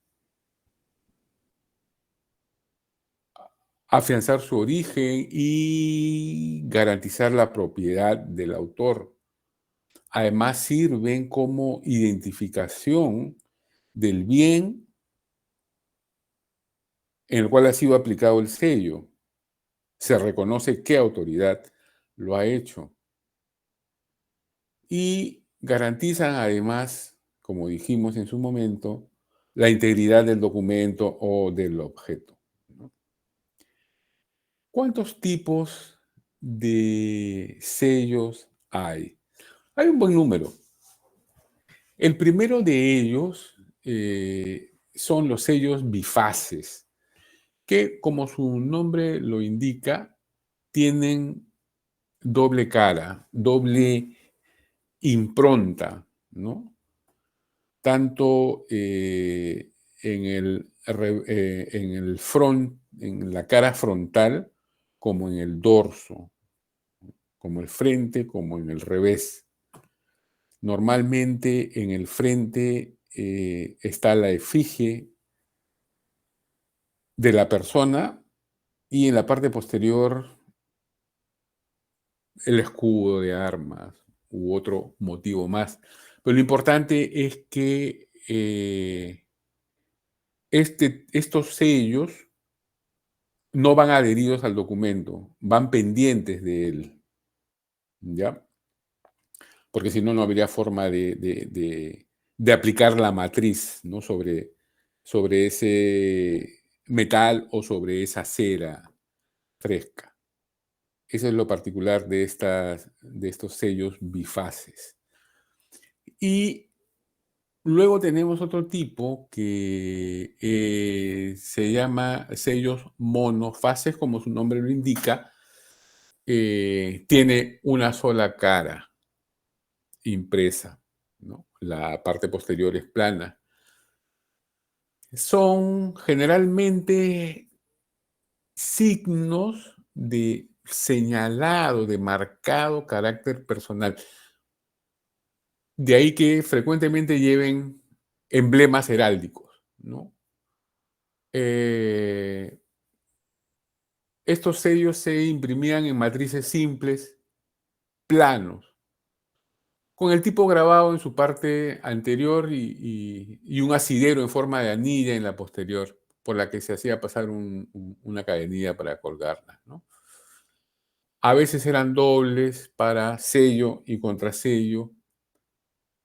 afianzar su origen y garantizar la propiedad del autor. Además, sirven como identificación del bien en el cual ha sido aplicado el sello. Se reconoce qué autoridad lo ha hecho. Y garantizan además, como dijimos en su momento, la integridad del documento o del objeto, ¿no? ¿Cuántos tipos de sellos hay? Hay un buen número. El primero de ellos son los sellos bifaces, que, como su nombre lo indica, tienen doble cara, doble impronta, ¿no? Tanto en la cara frontal, como en el dorso, como el frente, como en el revés. Normalmente en el frente está la efigie de la persona y en la parte posterior el escudo de armas u otro motivo más. Pero lo importante es que estos sellos no van adheridos al documento, van pendientes de él, ¿ya? Porque si no, no habría forma de aplicar la matriz, ¿no? sobre ese metal o sobre esa cera fresca. Eso es lo particular de estos sellos bifaces. Y luego tenemos otro tipo que se llama sellos monofaces, como su nombre lo indica. Tiene una sola cara impresa. ¿no? La parte posterior es plana. Son generalmente signos de señalado, de marcado carácter personal. De ahí que frecuentemente lleven emblemas heráldicos, ¿no? Estos sellos se imprimían en matrices simples, planos, con el tipo grabado en su parte anterior y un asidero en forma de anilla en la posterior, por la que se hacía pasar una cadenilla para colgarla, ¿no? A veces eran dobles para sello y contrasello,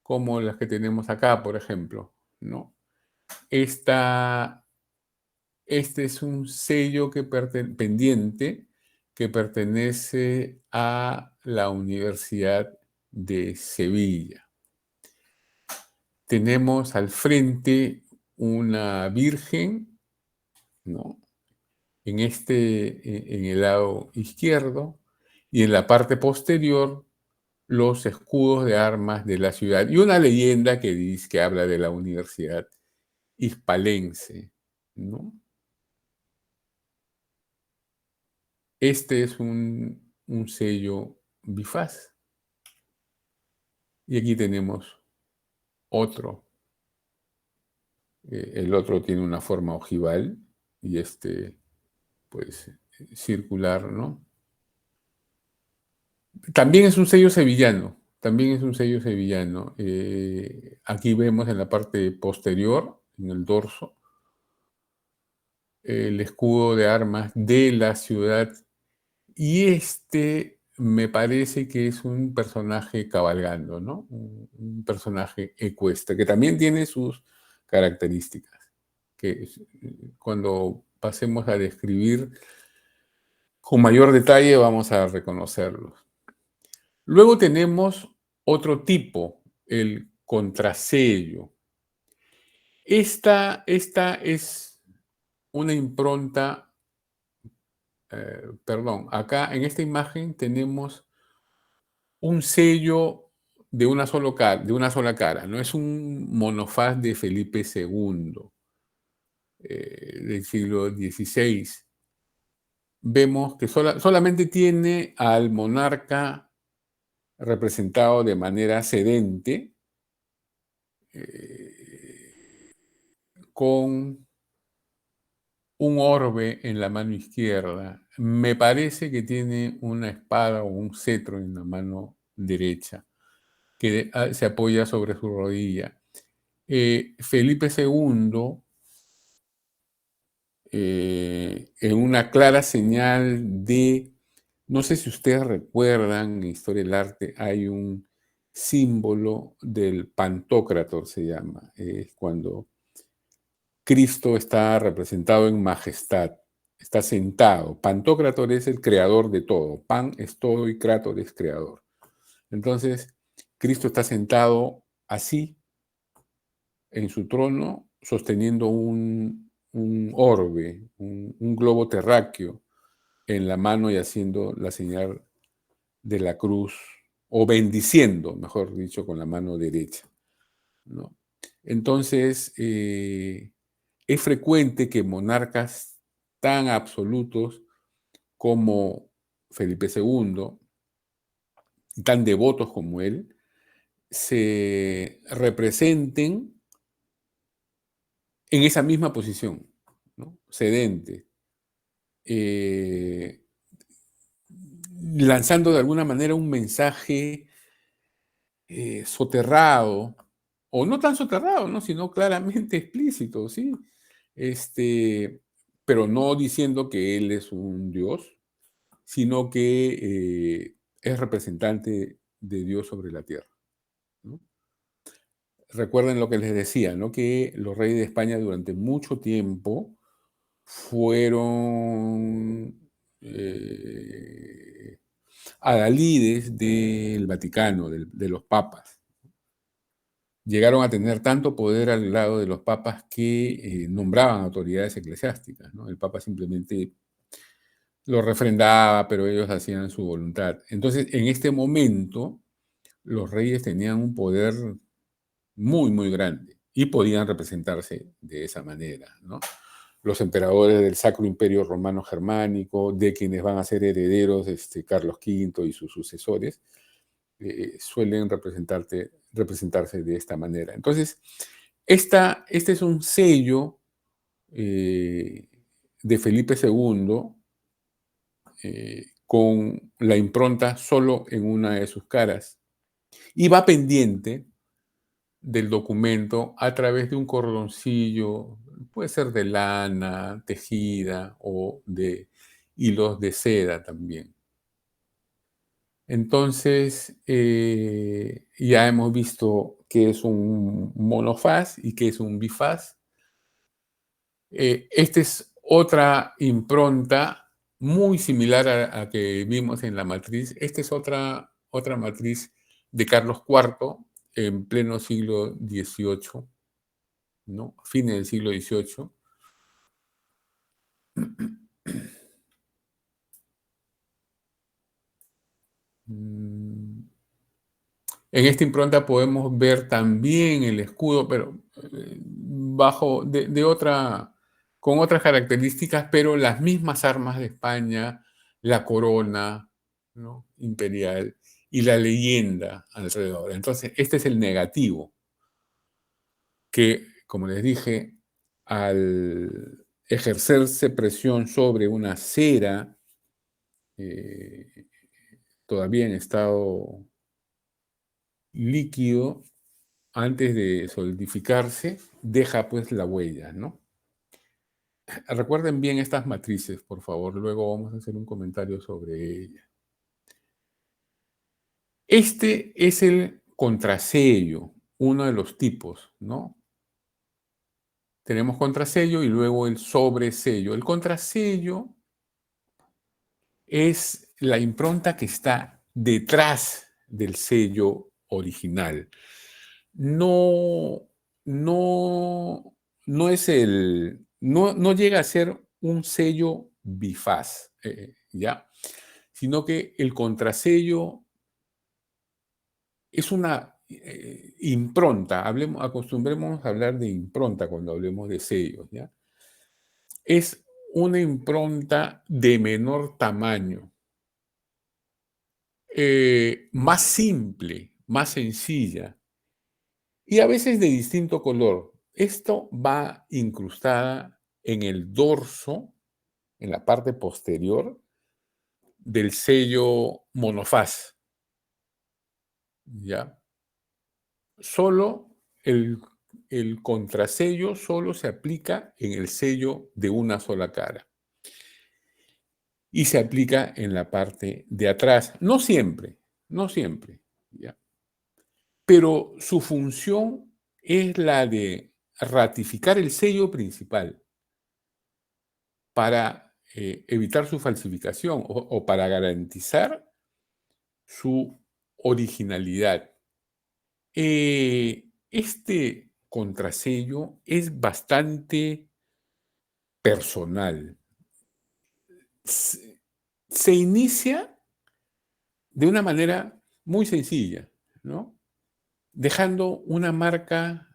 como las que tenemos acá, por ejemplo, ¿no? Este es un sello pendiente que pertenece a la Universidad de Sevilla. Tenemos al frente una virgen, ¿no? En el lado izquierdo, y en la parte posterior los escudos de armas de la ciudad y una leyenda que habla de la Universidad Hispalense, ¿no? Este es un sello bifaz. Y aquí tenemos otro. El otro tiene una forma ojival y pues, circular, ¿no? También es un sello sevillano. Aquí vemos en la parte posterior, en el dorso, el escudo de armas de la ciudad. Y me parece que es un personaje cabalgando, ¿no? Un personaje ecuestre, que también tiene sus características, que cuando pasemos a describir con mayor detalle vamos a reconocerlos. Luego tenemos otro tipo, el contrasello. Esta es una impronta, acá en esta imagen tenemos un sello de una sola cara, ¿no? Es un monofaz de Felipe II, del siglo XVI. Vemos que solamente tiene al monarca representado de manera sedente, con un orbe en la mano izquierda. Me parece que tiene una espada o un cetro en la mano derecha, que se apoya sobre su rodilla. Felipe II, en una clara señal no sé si ustedes recuerdan, en Historia del Arte hay un símbolo del Pantocrátor, se llama, es cuando Cristo está representado en majestad, está sentado. Pantocrátor es el creador de todo, pan es todo y crátor es creador. Entonces, Cristo está sentado así, en su trono, sosteniendo un orbe, un globo terráqueo en la mano y haciendo la señal de la cruz, o bendiciendo, mejor dicho, con la mano derecha, ¿no? Entonces, es frecuente que monarcas tan absolutos como Felipe II, tan devotos como él, se representen en esa misma posición, ¿no? Sedente, lanzando de alguna manera un mensaje soterrado, o no tan soterrado, ¿no? Sino claramente explícito, ¿sí? Pero no diciendo que él es un dios, sino que es representante de Dios sobre la tierra, ¿no? Recuerden lo que les decía, ¿no? Que los reyes de España durante mucho tiempo fueron adalides del Vaticano, de los papas. Llegaron a tener tanto poder al lado de los papas que nombraban autoridades eclesiásticas, ¿no? El papa simplemente lo refrendaba, pero ellos hacían su voluntad. Entonces, en este momento, los reyes tenían un poder muy, muy grande, y podían representarse de esa manera, ¿no? Los emperadores del Sacro Imperio Romano Germánico, de quienes van a ser herederos Carlos V y sus sucesores, suelen representarse de esta manera. Entonces, este es un sello de Felipe II con la impronta solo en una de sus caras, y va pendiente del documento a través de un cordoncillo, puede ser de lana, tejida o de hilos de seda también. Entonces, ya hemos visto qué es un monofaz y qué es un bifaz. Esta es otra impronta muy similar a que vimos en la matriz. Esta es otra matriz de Carlos IV en pleno siglo XVIII, ¿no? Fines del siglo XVIII. En esta impronta podemos ver también el escudo, pero con otras características, pero las mismas armas de España, la corona, ¿no?, imperial y la leyenda alrededor. Entonces, este es el negativo, que, como les dije, al ejercerse presión sobre una cera todavía en estado líquido, antes de solidificarse, deja pues la huella, ¿no? Recuerden bien estas matrices, por favor, luego vamos a hacer un comentario sobre ella. Este es el contrasello, uno de los tipos, ¿no? Tenemos contrasello y luego el sobresello. El contrasello es la impronta que está detrás del sello original. No llega a ser un sello bifaz, ¿ya? Sino que el contrasello es una impronta. Acostumbremos a hablar de impronta cuando hablemos de sellos, ¿ya? Es una impronta de menor tamaño, más simple, más sencilla, y a veces de distinto color. Esto va incrustada en el dorso, en la parte posterior del sello monofaz, ¿ya? Solo el contrasello solo se aplica en el sello de una sola cara y se aplica en la parte de atrás. No siempre, ¿ya? Pero su función es la de ratificar el sello principal para evitar su falsificación o para garantizar su originalidad. Este contrasello es bastante personal. Se inicia de una manera muy sencilla, ¿no? Dejando una marca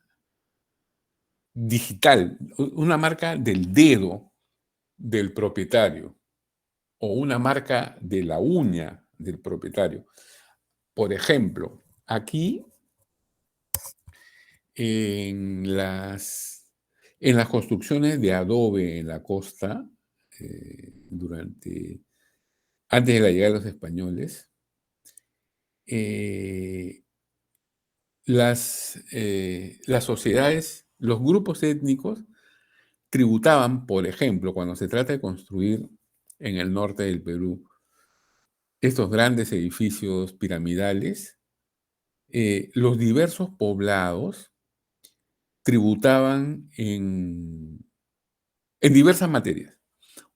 digital, una marca del dedo del propietario o una marca de la uña del propietario. Por ejemplo, aquí en las construcciones de adobe en la costa, antes de la llegada de los españoles, las sociedades, los grupos étnicos tributaban, por ejemplo, cuando se trata de construir en el norte del Perú estos grandes edificios piramidales, los diversos poblados tributaban en diversas materias.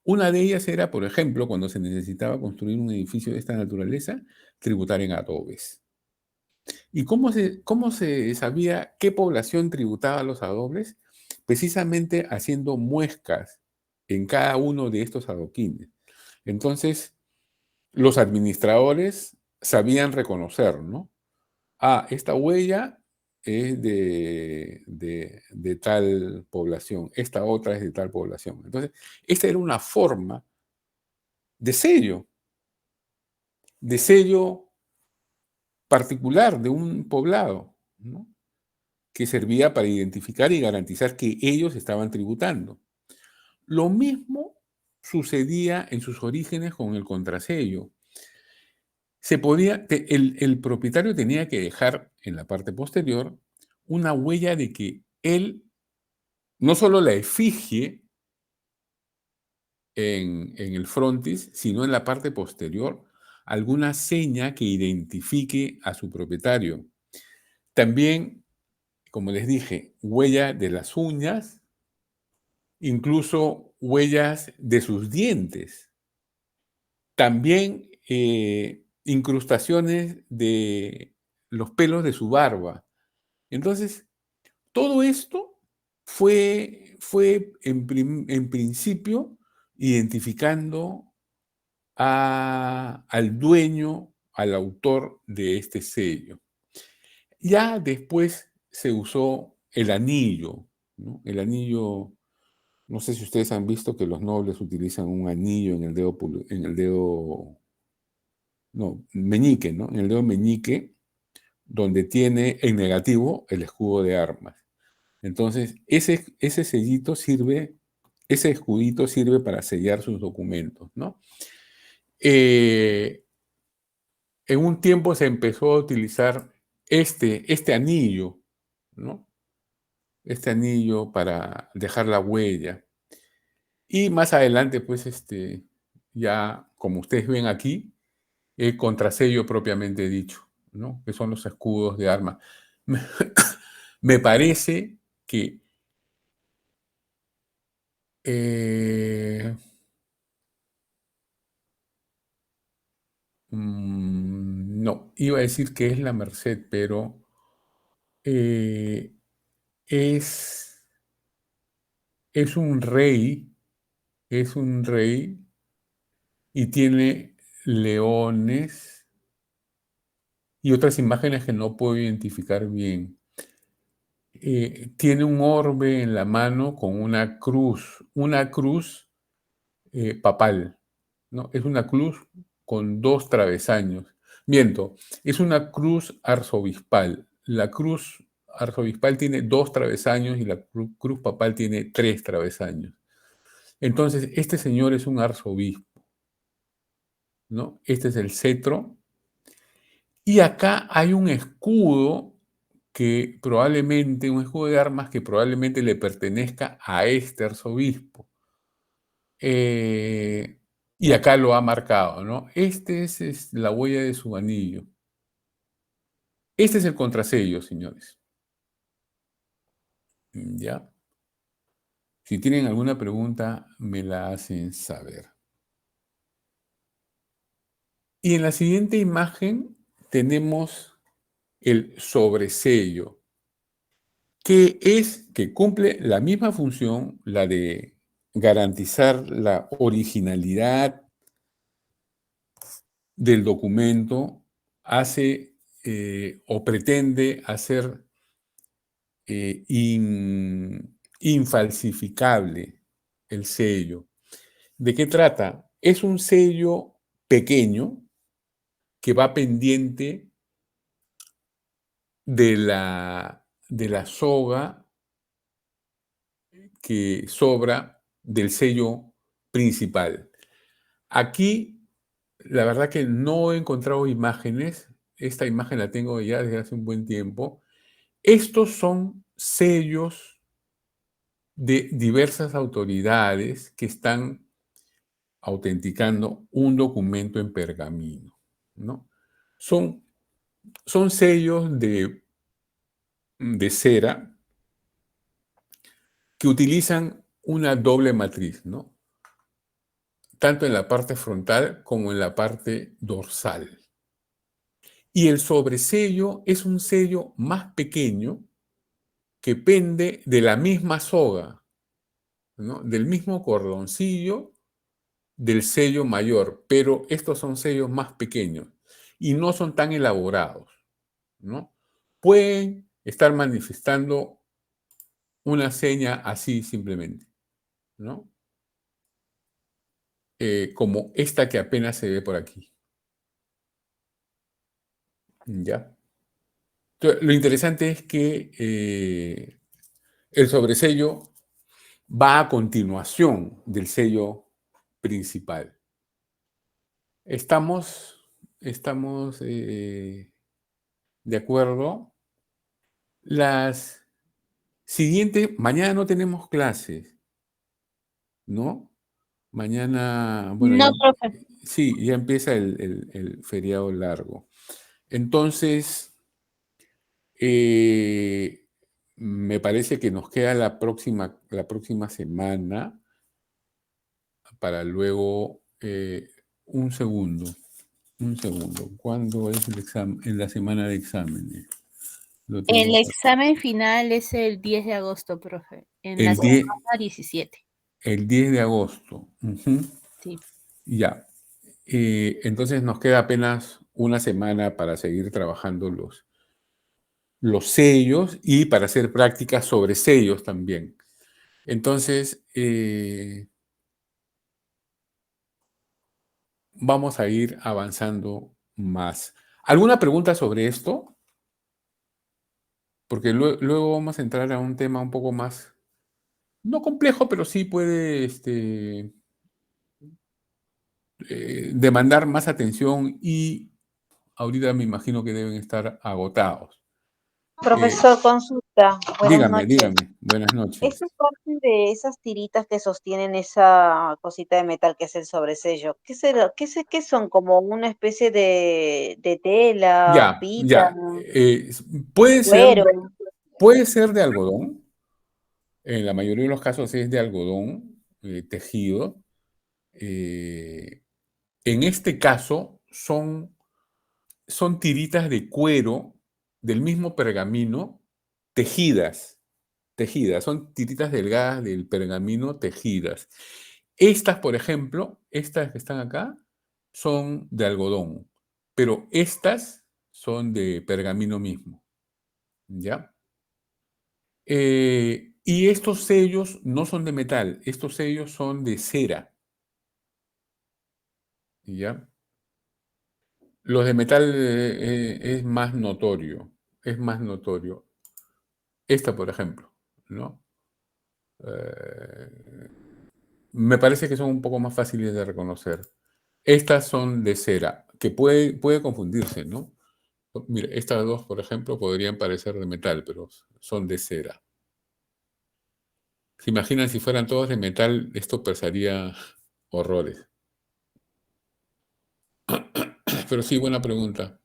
Una de ellas era, por ejemplo, cuando se necesitaba construir un edificio de esta naturaleza, tributar en adobes. ¿Y cómo se sabía qué población tributaba los adobes? Precisamente haciendo muescas en cada uno de estos adoquines. Entonces, los administradores sabían reconocer, ¿no? Esta huella es de tal población, esta otra es de tal población. Entonces, esta era una forma de sello particular de un poblado, ¿no? Que servía para identificar y garantizar que ellos estaban tributando. Lo mismo sucedía en sus orígenes con el contrasello. El propietario tenía que dejar en la parte posterior una huella de que él, no solo la efigie en el frontis, sino en la parte posterior, alguna seña que identifique a su propietario. También, como les dije, huella de las uñas, incluso huellas de sus dientes. También incrustaciones de los pelos de su barba. Entonces, todo esto fue en principio identificando al dueño, al autor de este sello. Ya después se usó el anillo, ¿no? El anillo, no sé si ustedes han visto que los nobles utilizan un anillo en el dedo meñique, ¿no? En el dedo meñique, donde tiene en negativo el escudo de armas. Entonces, ese sellito sirve, ese escudito sirve para sellar sus documentos, ¿no? En un tiempo se empezó a utilizar este anillo, ¿no? Este anillo para dejar la huella. Y más adelante, pues, ya, como ustedes ven aquí, el contrasello propiamente dicho, ¿no? Que son los escudos de armas. Me parece que no, iba a decir que es la Merced, pero es un rey, y tiene leones y otras imágenes que no puedo identificar bien. Tiene un orbe en la mano con una cruz papal, ¿no? Es una cruz con 2 travesaños. Miento, es una cruz arzobispal. La cruz arzobispal tiene 2 travesaños y la cruz papal tiene 3 travesaños. Entonces, este señor es un arzobispo, ¿no? Este es el cetro. Y acá hay un escudo un escudo de armas que probablemente le pertenezca a este arzobispo. Y acá lo ha marcado, ¿no? Es la huella de su anillo. Este es el contrasello, señores. ¿Ya? Si tienen alguna pregunta, me la hacen saber. Y en la siguiente imagen tenemos el sobresello, que cumple la misma función, la de garantizar la originalidad del documento, hace o pretende hacer infalsificable el sello. ¿De qué trata? Es un sello pequeño que va pendiente de la soga que sobra del sello principal. Aquí, la verdad que no he encontrado imágenes. Esta imagen la tengo ya desde hace un buen tiempo. Estos son sellos de diversas autoridades que están autenticando un documento en pergamino, ¿no? Son sellos de cera que utilizan una doble matriz, ¿no? Tanto en la parte frontal como en la parte dorsal. Y el sobresello es un sello más pequeño que pende de la misma soga, ¿no? Del mismo cordoncillo del sello mayor, pero estos son sellos más pequeños y no son tan elaborados, ¿no? Pueden estar manifestando una seña así simplemente, ¿no? Como esta que apenas se ve por aquí. ¿Ya? Entonces, lo interesante es que el sobresello va a continuación del sello principal. Estamos de acuerdo. Las siguientes, mañana no tenemos clases, ¿no? Mañana, bueno, No, ya, profe. sí, ya empieza el feriado largo. Entonces, me parece que nos queda la próxima semana para luego, un segundo. ¿Cuándo es el examen? En la semana de exámenes. Lo tengo El acá. examen final es el 10 de agosto, profe, en la El 10, semana 17. el 10 de agosto. Ujú. Sí. Ya. Entonces nos queda apenas una semana para seguir trabajando los sellos y para hacer prácticas sobre sellos también. Entonces, vamos a ir avanzando más. ¿Alguna pregunta sobre esto? Porque luego vamos a entrar a un tema un poco más, no complejo, pero sí puede demandar más atención y ahorita me imagino que deben estar agotados. Profesor, consulta. Buenas noches. Dígame. Buenas noches. Esa parte de esas tiritas que sostienen esa cosita de metal que es el sobresello, ¿qué son? ¿Como una especie de tela, Ya. pita, Puede ser, cuero? puede ser de algodón. En la mayoría de los casos es de algodón tejido. En este caso son tiritas de cuero del mismo pergamino tejidas. Son tiritas delgadas del pergamino tejidas. Estas, por ejemplo, estas que están acá, son de algodón, pero estas son de pergamino mismo, ¿ya? Y estos sellos no son de metal, estos sellos son de cera, ¿ya? Los de metal es más notorio, Esta, por ejemplo, ¿no? Eh, Me parece que son un poco más fáciles de reconocer. Estas son de cera, que puede confundirse, ¿no? Mira, estas dos, por ejemplo, podrían parecer de metal, pero son de cera. ¿Se imaginan si fueran todos de metal? Esto pesaría horrores. Pero sí, buena pregunta.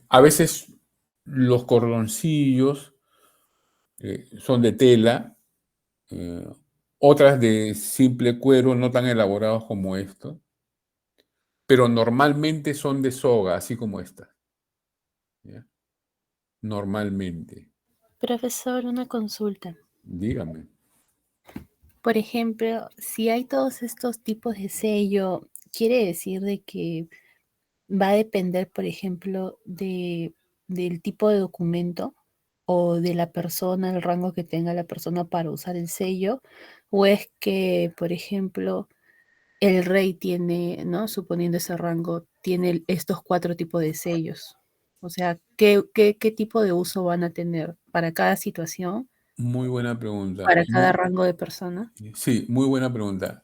A veces los cordoncillos son de tela, eh, otras de simple cuero, no tan elaborados como estos, pero normalmente son de soga, así como esta. ¿Ya? Normalmente. Profesor, una consulta. Dígame. Por ejemplo, si hay todos estos tipos de sello, quiere decir de que va a depender, por ejemplo, del tipo de documento o de la persona, el rango que tenga la persona para usar el sello, o es que, por ejemplo, el rey tiene, ¿no? Suponiendo ese rango, tiene estos 4 tipos de sellos. O sea, ¿qué tipo de uso van a tener para cada situación, Muy buena pregunta. para cada rango de persona? Sí, muy buena pregunta.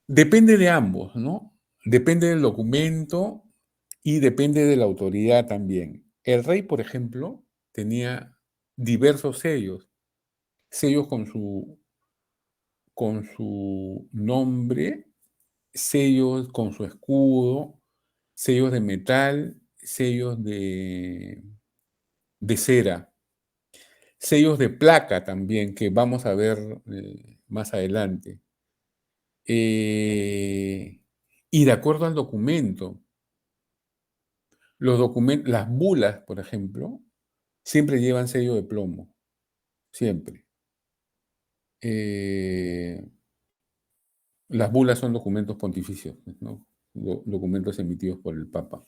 Depende de ambos, ¿no? Depende del documento y depende de la autoridad también. El rey, por ejemplo, tenía diversos sellos con su nombre, sellos con su escudo, sellos de metal, sellos de cera, sellos de placa también, que vamos a ver más adelante. Y de acuerdo al documento, las bulas, por ejemplo, siempre llevan sello de plomo, siempre. Las bulas son documentos pontificios, ¿no? Documentos emitidos por el Papa.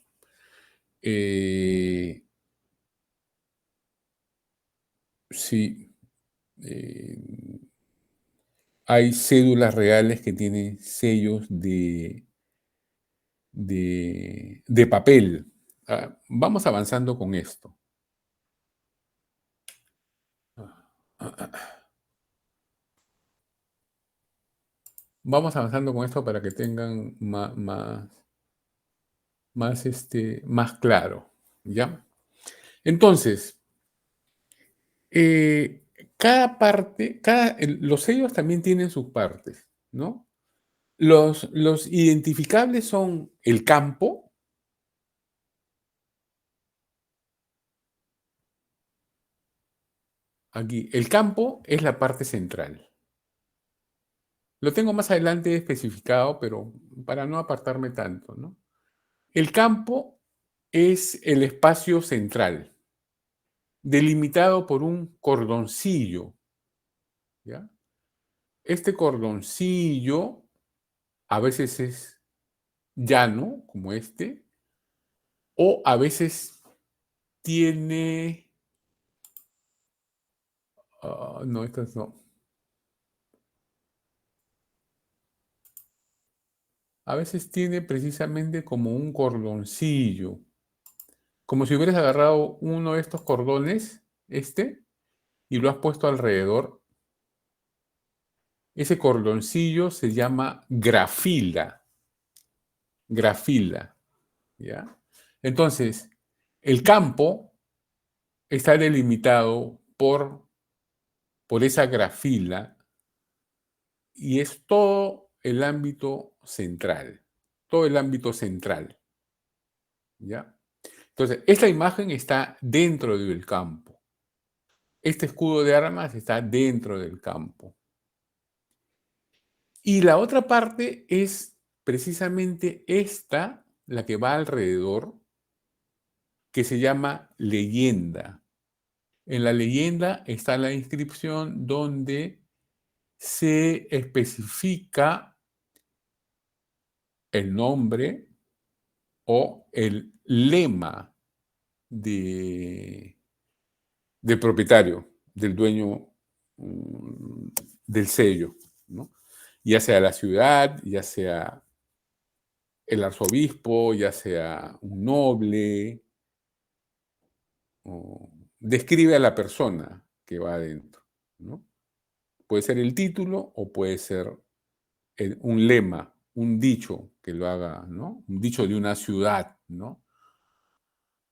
Sí, hay cédulas reales que tienen sellos de papel. Vamos avanzando con esto. Vamos avanzando con esto para que tengan más claro, ¿ya? Entonces, cada parte, los sellos también tienen sus partes, ¿no? Los identificables son el campo, aquí, el campo es la parte central. Lo tengo más adelante especificado, pero para no apartarme tanto, ¿no? El campo es el espacio central, delimitado por un cordoncillo, ¿ya? Este cordoncillo a veces es llano, como este, o a veces tiene... no, estas no. A veces tiene precisamente como un cordoncillo, como si hubieras agarrado uno de estos cordones, y lo has puesto alrededor. Ese cordoncillo se llama grafila. Grafila, ¿ya? Entonces, el campo está delimitado por esa grafila y es todo el ámbito central. Todo el ámbito central, ¿ya? Entonces, esta imagen está dentro del campo. Este escudo de armas está dentro del campo. Y la otra parte es precisamente esta, la que va alrededor, que se llama leyenda. En la leyenda está la inscripción donde se especifica el nombre o el lema del propietario, del dueño del sello, ¿no? Ya sea la ciudad, ya sea el arzobispo, ya sea un noble, describe a la persona que va adentro, ¿no? Puede ser el título o puede ser un lema, un dicho que lo haga, ¿no? Un dicho de una ciudad, ¿no?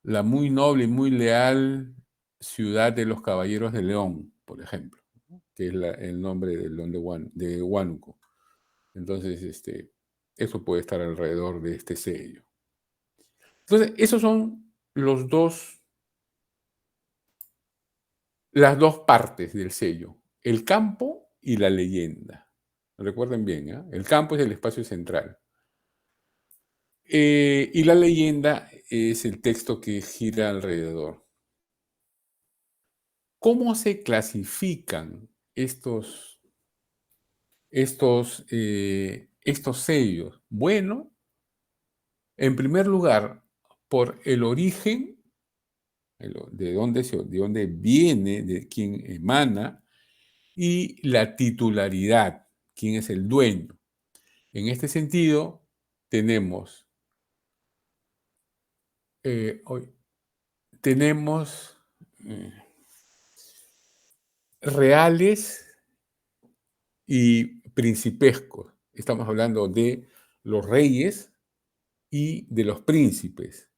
La muy noble y muy leal ciudad de los Caballeros de León, por ejemplo, ¿no? Que es el nombre del León de Huánuco. Entonces, eso puede estar alrededor de este sello. Entonces, esos son las dos partes del sello, el campo y la leyenda. Recuerden bien, ¿eh? El campo es el espacio central. Y la leyenda es el texto que gira alrededor. ¿Cómo se clasifican estos sellos? Bueno, en primer lugar, por el origen, de dónde viene, de quién emana, y la titularidad, quién es el dueño. En este sentido, tenemos reales y principescos. Estamos hablando de los reyes y de los príncipes,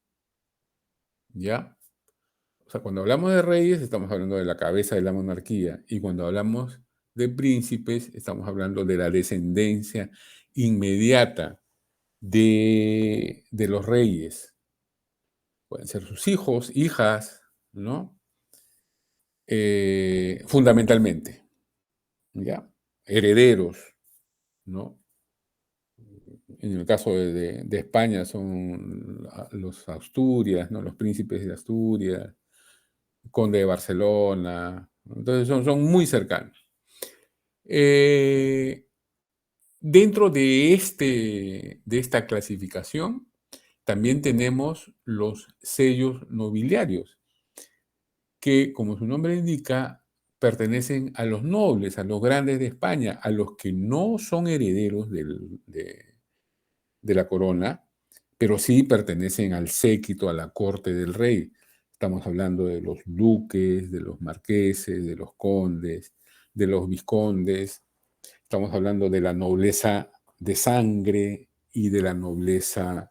¿ya? O sea, cuando hablamos de reyes, estamos hablando de la cabeza de la monarquía, y cuando hablamos de príncipes, estamos hablando de la descendencia inmediata de los reyes. Pueden ser sus hijos, hijas, ¿no? Fundamentalmente, ¿ya? Herederos, ¿no? En el caso de España son los Asturias, ¿no? Los príncipes de Asturias, conde de Barcelona. Entonces son muy cercanos. Dentro de esta clasificación también tenemos los sellos nobiliarios, que, como su nombre indica, pertenecen a los nobles, a los grandes de España, a los que no son herederos de la corona, pero sí pertenecen al séquito, a la corte del rey. Estamos hablando de los duques, de los marqueses, de los condes, de los vizcondes. Estamos hablando de la nobleza de sangre y de la nobleza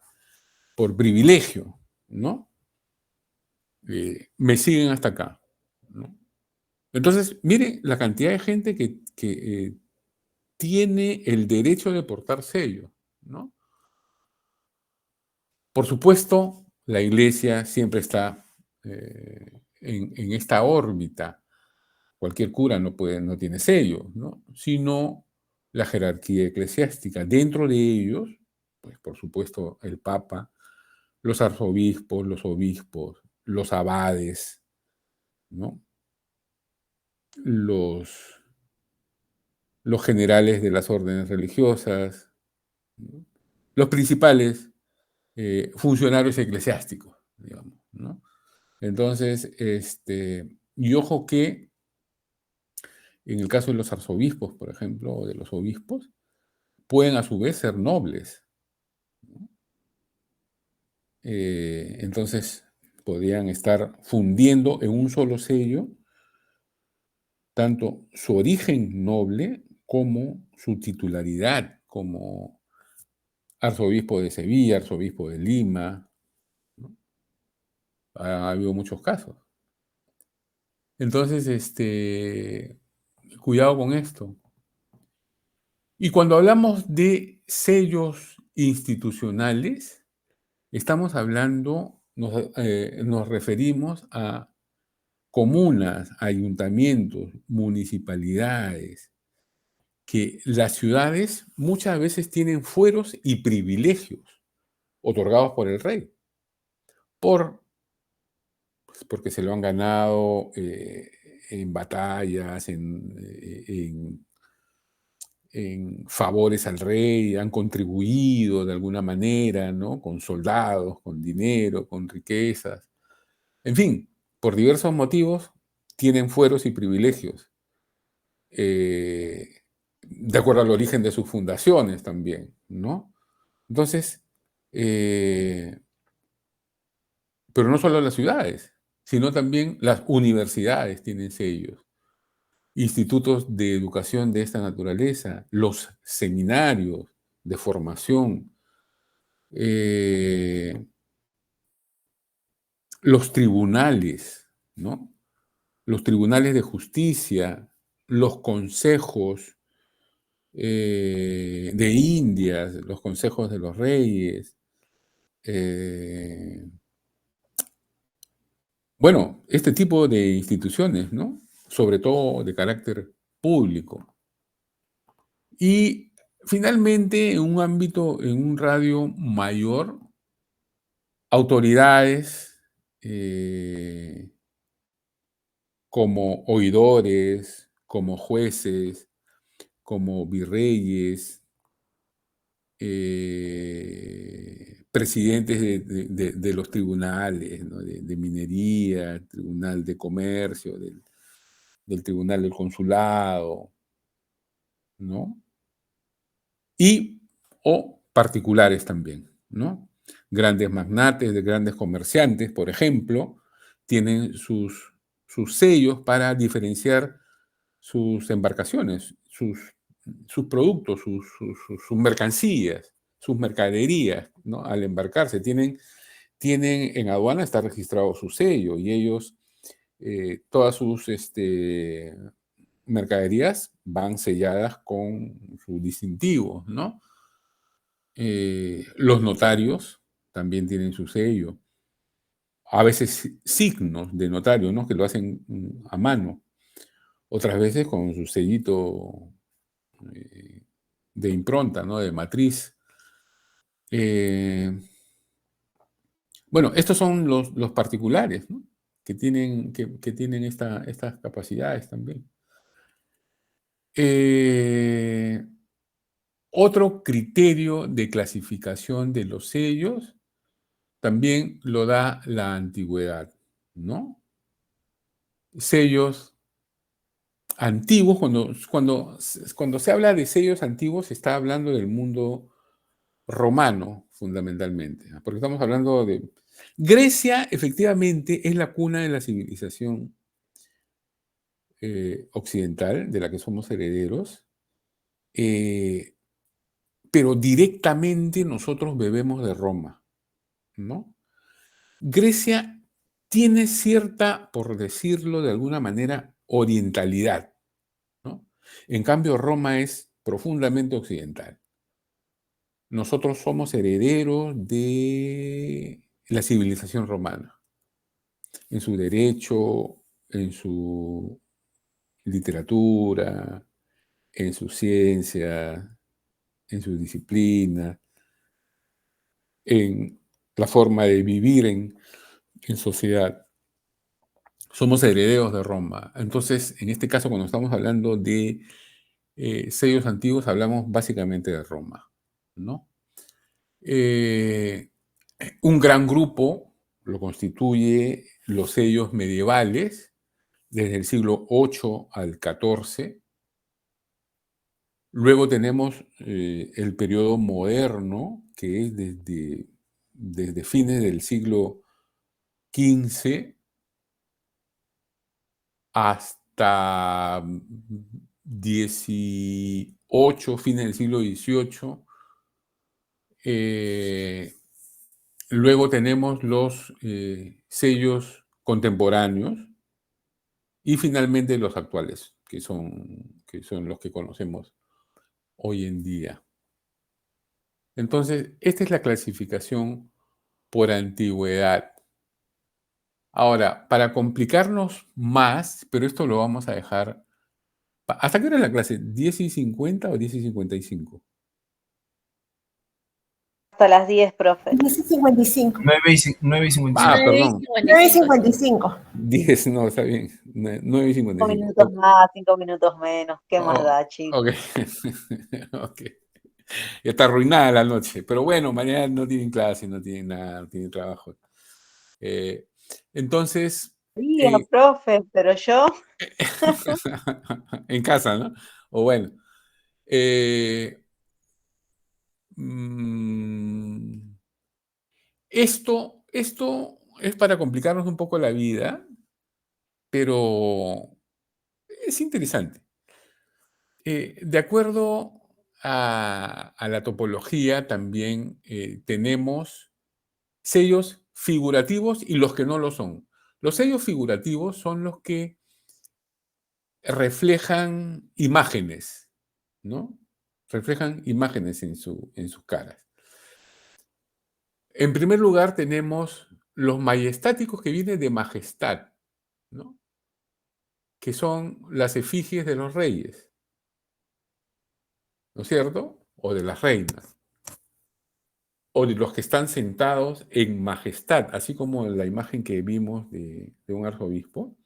por privilegio, ¿no? Me siguen hasta acá, ¿no? Entonces, miren la cantidad de gente que tiene el derecho de portar sello, ¿no? Por supuesto, la iglesia siempre está en esta órbita. Cualquier cura no tiene sello, ¿no? Sino la jerarquía eclesiástica. Dentro de ellos, pues por supuesto, el Papa, los arzobispos, los obispos, los abades, ¿no? Los generales de las órdenes religiosas, ¿no? Los principales funcionarios eclesiásticos, digamos, ¿no? Entonces, y ojo que en el caso de los arzobispos, por ejemplo, o de los obispos, pueden a su vez ser nobles, ¿no? Entonces, podrían estar fundiendo en un solo sello tanto su origen noble como su titularidad como arzobispo de Sevilla, arzobispo de Lima, ¿no? Ha habido muchos casos. Entonces, cuidado con esto. Y cuando hablamos de sellos institucionales, estamos hablando, nos referimos a comunas, ayuntamientos, municipalidades, que las ciudades muchas veces tienen fueros y privilegios otorgados por el rey, porque se lo han ganado en batallas, en favores al rey, han contribuido de alguna manera, ¿no? Con soldados, con dinero, con riquezas. En fin, por diversos motivos tienen fueros y privilegios, de acuerdo al origen de sus fundaciones también, ¿no? Entonces, pero no solo las ciudades, sino también las universidades tienen sellos, institutos de educación de esta naturaleza, los seminarios de formación, los tribunales, ¿no? Los tribunales de justicia, los consejos de Indias, los consejos de los reyes. Bueno, este tipo de instituciones, ¿no? Sobre todo de carácter público. Y finalmente, en un ámbito, en un radio mayor, autoridades como oidores, como jueces, como virreyes, presidentes de los tribunales, ¿no? de minería, tribunal de comercio, del tribunal del consulado, ¿no? O particulares también, ¿no? Grandes magnates, de grandes comerciantes, por ejemplo, tienen sus sellos para diferenciar sus embarcaciones, sus productos, sus mercancías, sus mercaderías, ¿no? Al embarcarse, tienen en aduana, está registrado su sello y ellos, todas sus mercaderías van selladas con su distintivo, ¿no? Los notarios también tienen su sello. A veces signos de notario, ¿no? Que lo hacen a mano. Otras veces con su sellito de impronta, ¿no? De matriz. Bueno, estos son los particulares, ¿no? Que tienen estas capacidades también. Otro criterio de clasificación de los sellos también lo da la antigüedad, ¿no? Sellos antiguos, cuando se habla de sellos antiguos, se está hablando del mundo romano, fundamentalmente, porque estamos hablando de... Grecia, efectivamente, es la cuna de la civilización occidental, de la que somos herederos, pero directamente nosotros bebemos de Roma, ¿no? Grecia tiene cierta, por decirlo de alguna manera, orientalidad, ¿no? En cambio, Roma es profundamente occidental. Nosotros somos herederos de la civilización romana, en su derecho, en su literatura, en su ciencia, en su disciplina, en la forma de vivir en sociedad. Somos herederos de Roma. Entonces, en este caso, cuando estamos hablando de sellos antiguos, hablamos básicamente de Roma, ¿no? Un gran grupo lo constituye los sellos medievales, desde el siglo VIII al XIV. Luego tenemos el periodo moderno, que es desde fines del siglo XV hasta XVIII, fines del siglo XVIII. Luego tenemos los sellos contemporáneos y finalmente los actuales, que son los que conocemos hoy en día. Entonces, esta es la clasificación por antigüedad. Ahora, para complicarnos más, pero esto lo vamos a dejar... ¿Hasta qué hora es la clase? ¿10:50 o 10:55? Hasta las 10, profe. 10:55. 9:55. Ah, perdón. 9:55. 10, no, está bien. 9:55. 5 minutos más, 5 minutos menos. ¿Qué más Oh, da, chicos? ok. Ok. Ya está arruinada la noche. Pero bueno, mañana no tienen clase, no tienen nada, no tienen trabajo. Entonces, Sí, profe, pero yo... en casa, ¿no? O bueno. Esto es para complicarnos un poco la vida, pero es interesante. De acuerdo a la topología, también tenemos sellos figurativos y los que no lo son. Los sellos figurativos son los que reflejan imágenes, ¿no? Reflejan imágenes en sus caras. En primer lugar, tenemos los majestáticos, que vienen de majestad, ¿no? Que son las efigies de los reyes, ¿no es cierto? O de las reinas, o de los que están sentados en majestad, así como la imagen que vimos de un arzobispo,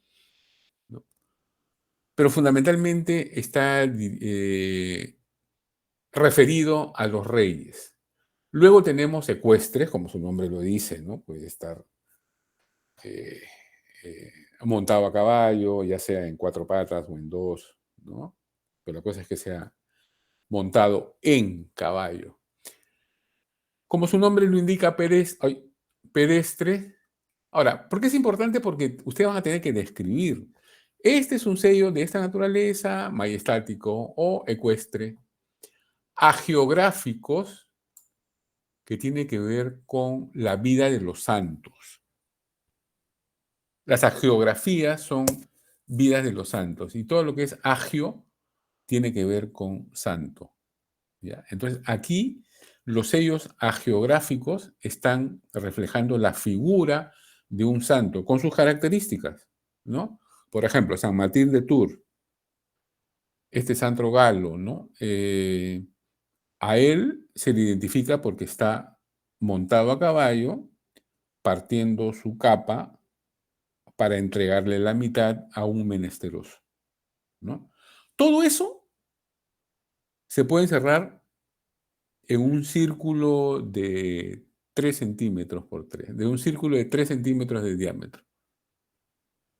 ¿no? Pero fundamentalmente está referido a los reyes. Luego tenemos ecuestres, como su nombre lo dice, ¿no? Puede estar montado a caballo, ya sea en 4 patas o en 2, ¿no? Pero la cosa es que sea montado en caballo. Como su nombre lo indica, pedestre. Ahora, ¿por qué es importante? Porque ustedes van a tener que describir. Este es un sello de esta naturaleza, majestático o ecuestre. Hagiográficos, que tiene que ver con la vida de los santos. Las hagiografías son vidas de los santos, y todo lo que es agio tiene que ver con santo, ¿ya? Entonces, aquí los sellos hagiográficos están reflejando la figura de un santo con sus características, ¿no? Por ejemplo, San Martín de Tours, este santo galo, ¿no? A él se le identifica porque está montado a caballo, partiendo su capa para entregarle la mitad a un menesteroso, ¿no? Todo eso se puede encerrar en un círculo de 3 centímetros por 3, de un círculo de 3 centímetros de diámetro,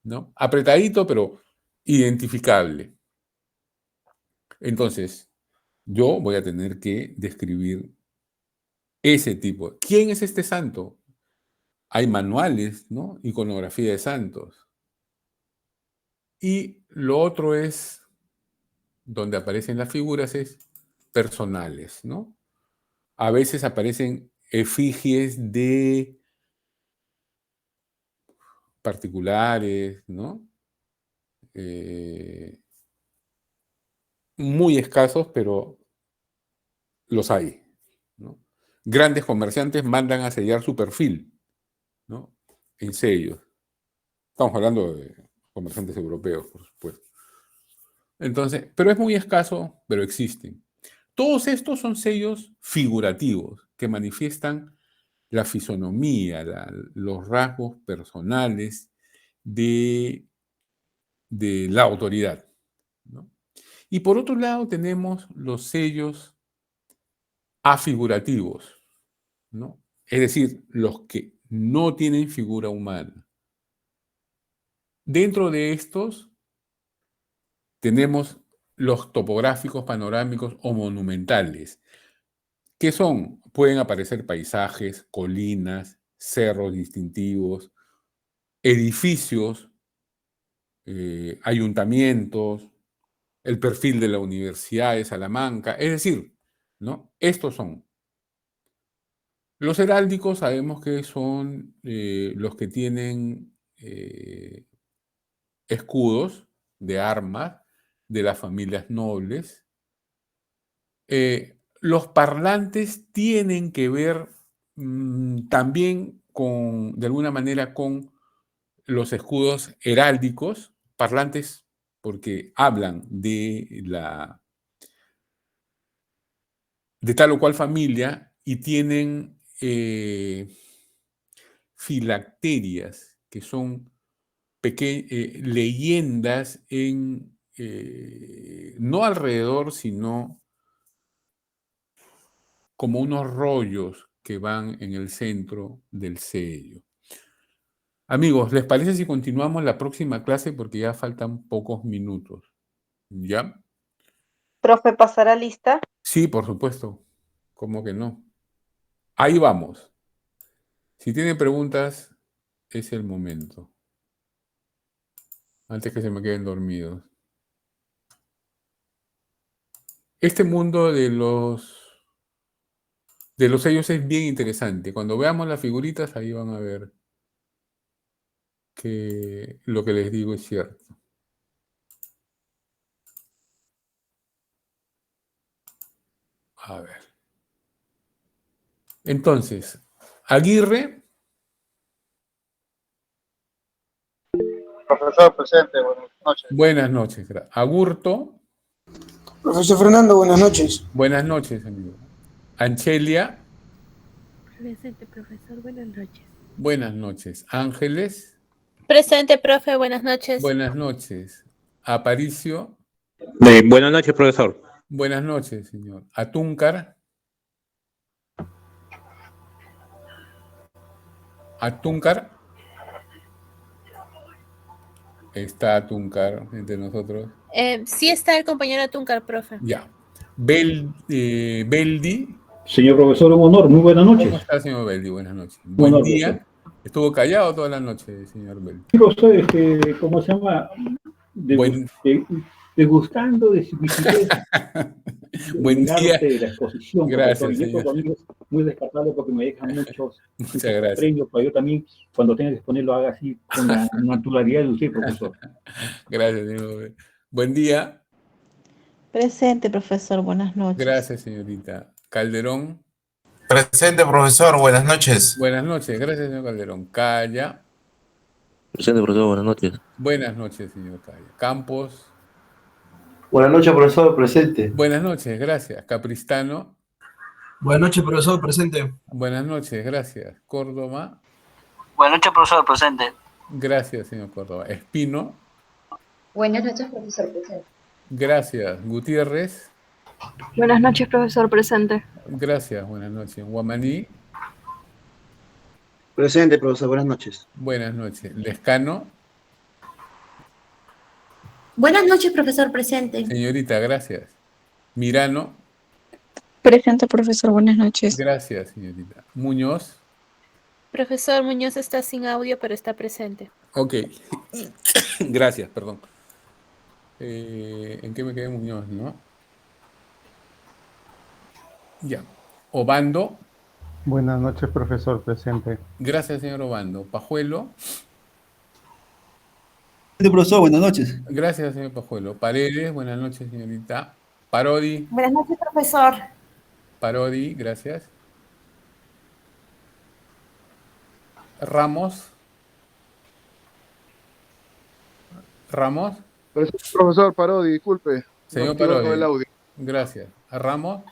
¿no? Apretadito, pero identificable. Entonces, yo voy a tener que describir ese tipo. ¿Quién es este santo? Hay manuales, ¿no? Iconografía de santos. Y lo otro es, donde aparecen las figuras, es personales, ¿no? A veces aparecen efigies de particulares, ¿no? Muy escasos, pero los hay, ¿no? Grandes comerciantes mandan a sellar su perfil, ¿no? En sellos. Estamos hablando de comerciantes europeos, por supuesto. Entonces, pero es muy escaso, pero existen. Todos estos son sellos figurativos que manifiestan la fisonomía, los rasgos personales de la autoridad, ¿no? Y por otro lado tenemos los sellos afigurativos, ¿no? Es decir, los que no tienen figura humana. Dentro de estos tenemos los topográficos, panorámicos o monumentales. ¿Qué son? Pueden aparecer paisajes, colinas, cerros distintivos, edificios, ayuntamientos, el perfil de la Universidad de Salamanca, es decir, ¿no? Estos son. Los heráldicos sabemos que son los que tienen escudos de armas de las familias nobles. Los parlantes tienen que ver también de alguna manera con los escudos heráldicos, parlantes porque hablan de tal o cual familia y tienen filacterias, que son leyendas no alrededor, sino como unos rollos que van en el centro del sello. Amigos, ¿les parece si continuamos la próxima clase? Porque ya faltan pocos minutos. ¿Ya? Profe, ¿pasará lista? Sí, por supuesto. ¿Cómo que no? Ahí vamos. Si tienen preguntas, es el momento. Antes que se me queden dormidos. Este mundo de los sellos es bien interesante. Cuando veamos las figuritas, ahí van a ver que lo que les digo es cierto. A ver. Entonces, Aguirre. Profesor presente, buenas noches. Buenas noches. Agurto. Profesor Fernando, buenas noches. Buenas noches, amigo. Anchelia. Presente, profesor, buenas noches. Buenas noches. Ángeles. Presente, profe, buenas noches. Buenas noches. Aparicio. Buenas noches, profesor. Buenas noches, señor. Atúncar. Atúncar. Está Atúncar entre nosotros. Sí está el compañero Atúncar, profe. Ya. Beldi. Señor profesor, un honor, muy buenas noches. ¿Cómo está, señor Beldi? Buenas noches. Buen día. Profesor. Estuvo callado toda la noche, señor Beldi. Profesor, ¿cómo se llama? Degustando de su visita. Buen día. De la exposición. Gracias, señor. Esto también es muy descartable porque me dejan muchos premios para yo también, cuando tenga que exponerlo, haga así con la naturalidad de usted, profesor. Gracias, señor. Buen día. Presente, profesor, buenas noches. Gracias, señorita. Calderón. Presente, profesor, buenas noches. Buenas noches, gracias, señor Calderón. Calla. Presente, profesor, buenas noches. Buenas noches, señor Calla. Campos. Buenas noches, profesor, presente. Buenas noches, gracias. Capristano. Buenas noches, profesor, presente. Buenas noches, gracias. Córdoba. Buenas noches, profesor, presente. Gracias, señor Córdoba. Espino. Buenas noches, profesor, presente. Gracias. Gutiérrez. Buenas noches, profesor, presente. Gracias, buenas noches. Guamaní. Presente, profesor. Buenas noches. Buenas noches. Lescano. Buenas noches, profesor, presente. Señorita, gracias. Mirano. Presente, profesor. Buenas noches. Gracias, señorita. Muñoz. Profesor Muñoz está sin audio, pero está presente. Ok. Gracias, perdón. ¿En qué me quedé, Muñoz, no? Ya. Obando. Buenas noches, profesor, presente. Gracias, señor Obando. Pajuelo. Profesor, buenas noches. Gracias, señor Pajuelo. Paredes, buenas noches, señorita. Parodi. Buenas noches, profesor. Parodi, gracias. Ramos. Ramos. Profesor Parodi, disculpe. Señor No tiró Parodi. el audio. Gracias. Ramos.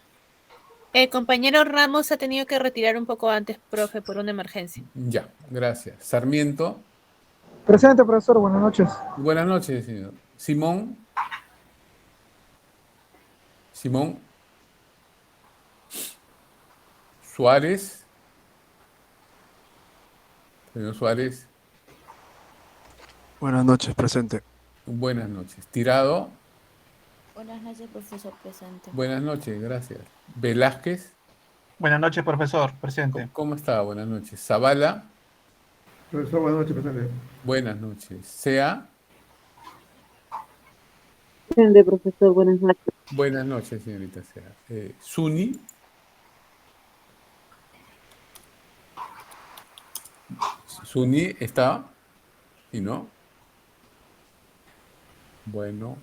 El compañero Ramos ha tenido que retirar un poco antes, profe, por una emergencia. Ya, gracias. Sarmiento. Presente, profesor. Buenas noches. Buenas noches, señor. Simón. Simón. Suárez. Señor Suárez. Buenas noches, presente. Buenas noches. Tirado. Buenas noches, profesor, presente. Buenas noches, gracias. Velázquez. Buenas noches, profesor, presente. ¿Cómo está? Buenas noches. Zavala. Profesor, buenas noches, presente. Buenas noches. Sea. Presente, profesor, buenas noches. Buenas noches, señorita Sea. Zuni. Zuni está. ¿Y no? Bueno.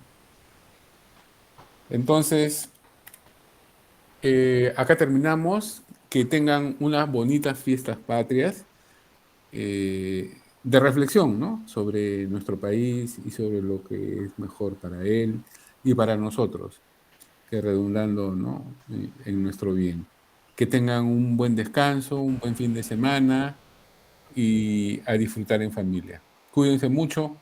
Entonces, acá terminamos. Que tengan unas bonitas fiestas patrias de reflexión, ¿no? Sobre nuestro país y sobre lo que es mejor para él y para nosotros, que redundando, ¿no? En nuestro bien. Que tengan un buen descanso, un buen fin de semana y a disfrutar en familia. Cuídense mucho.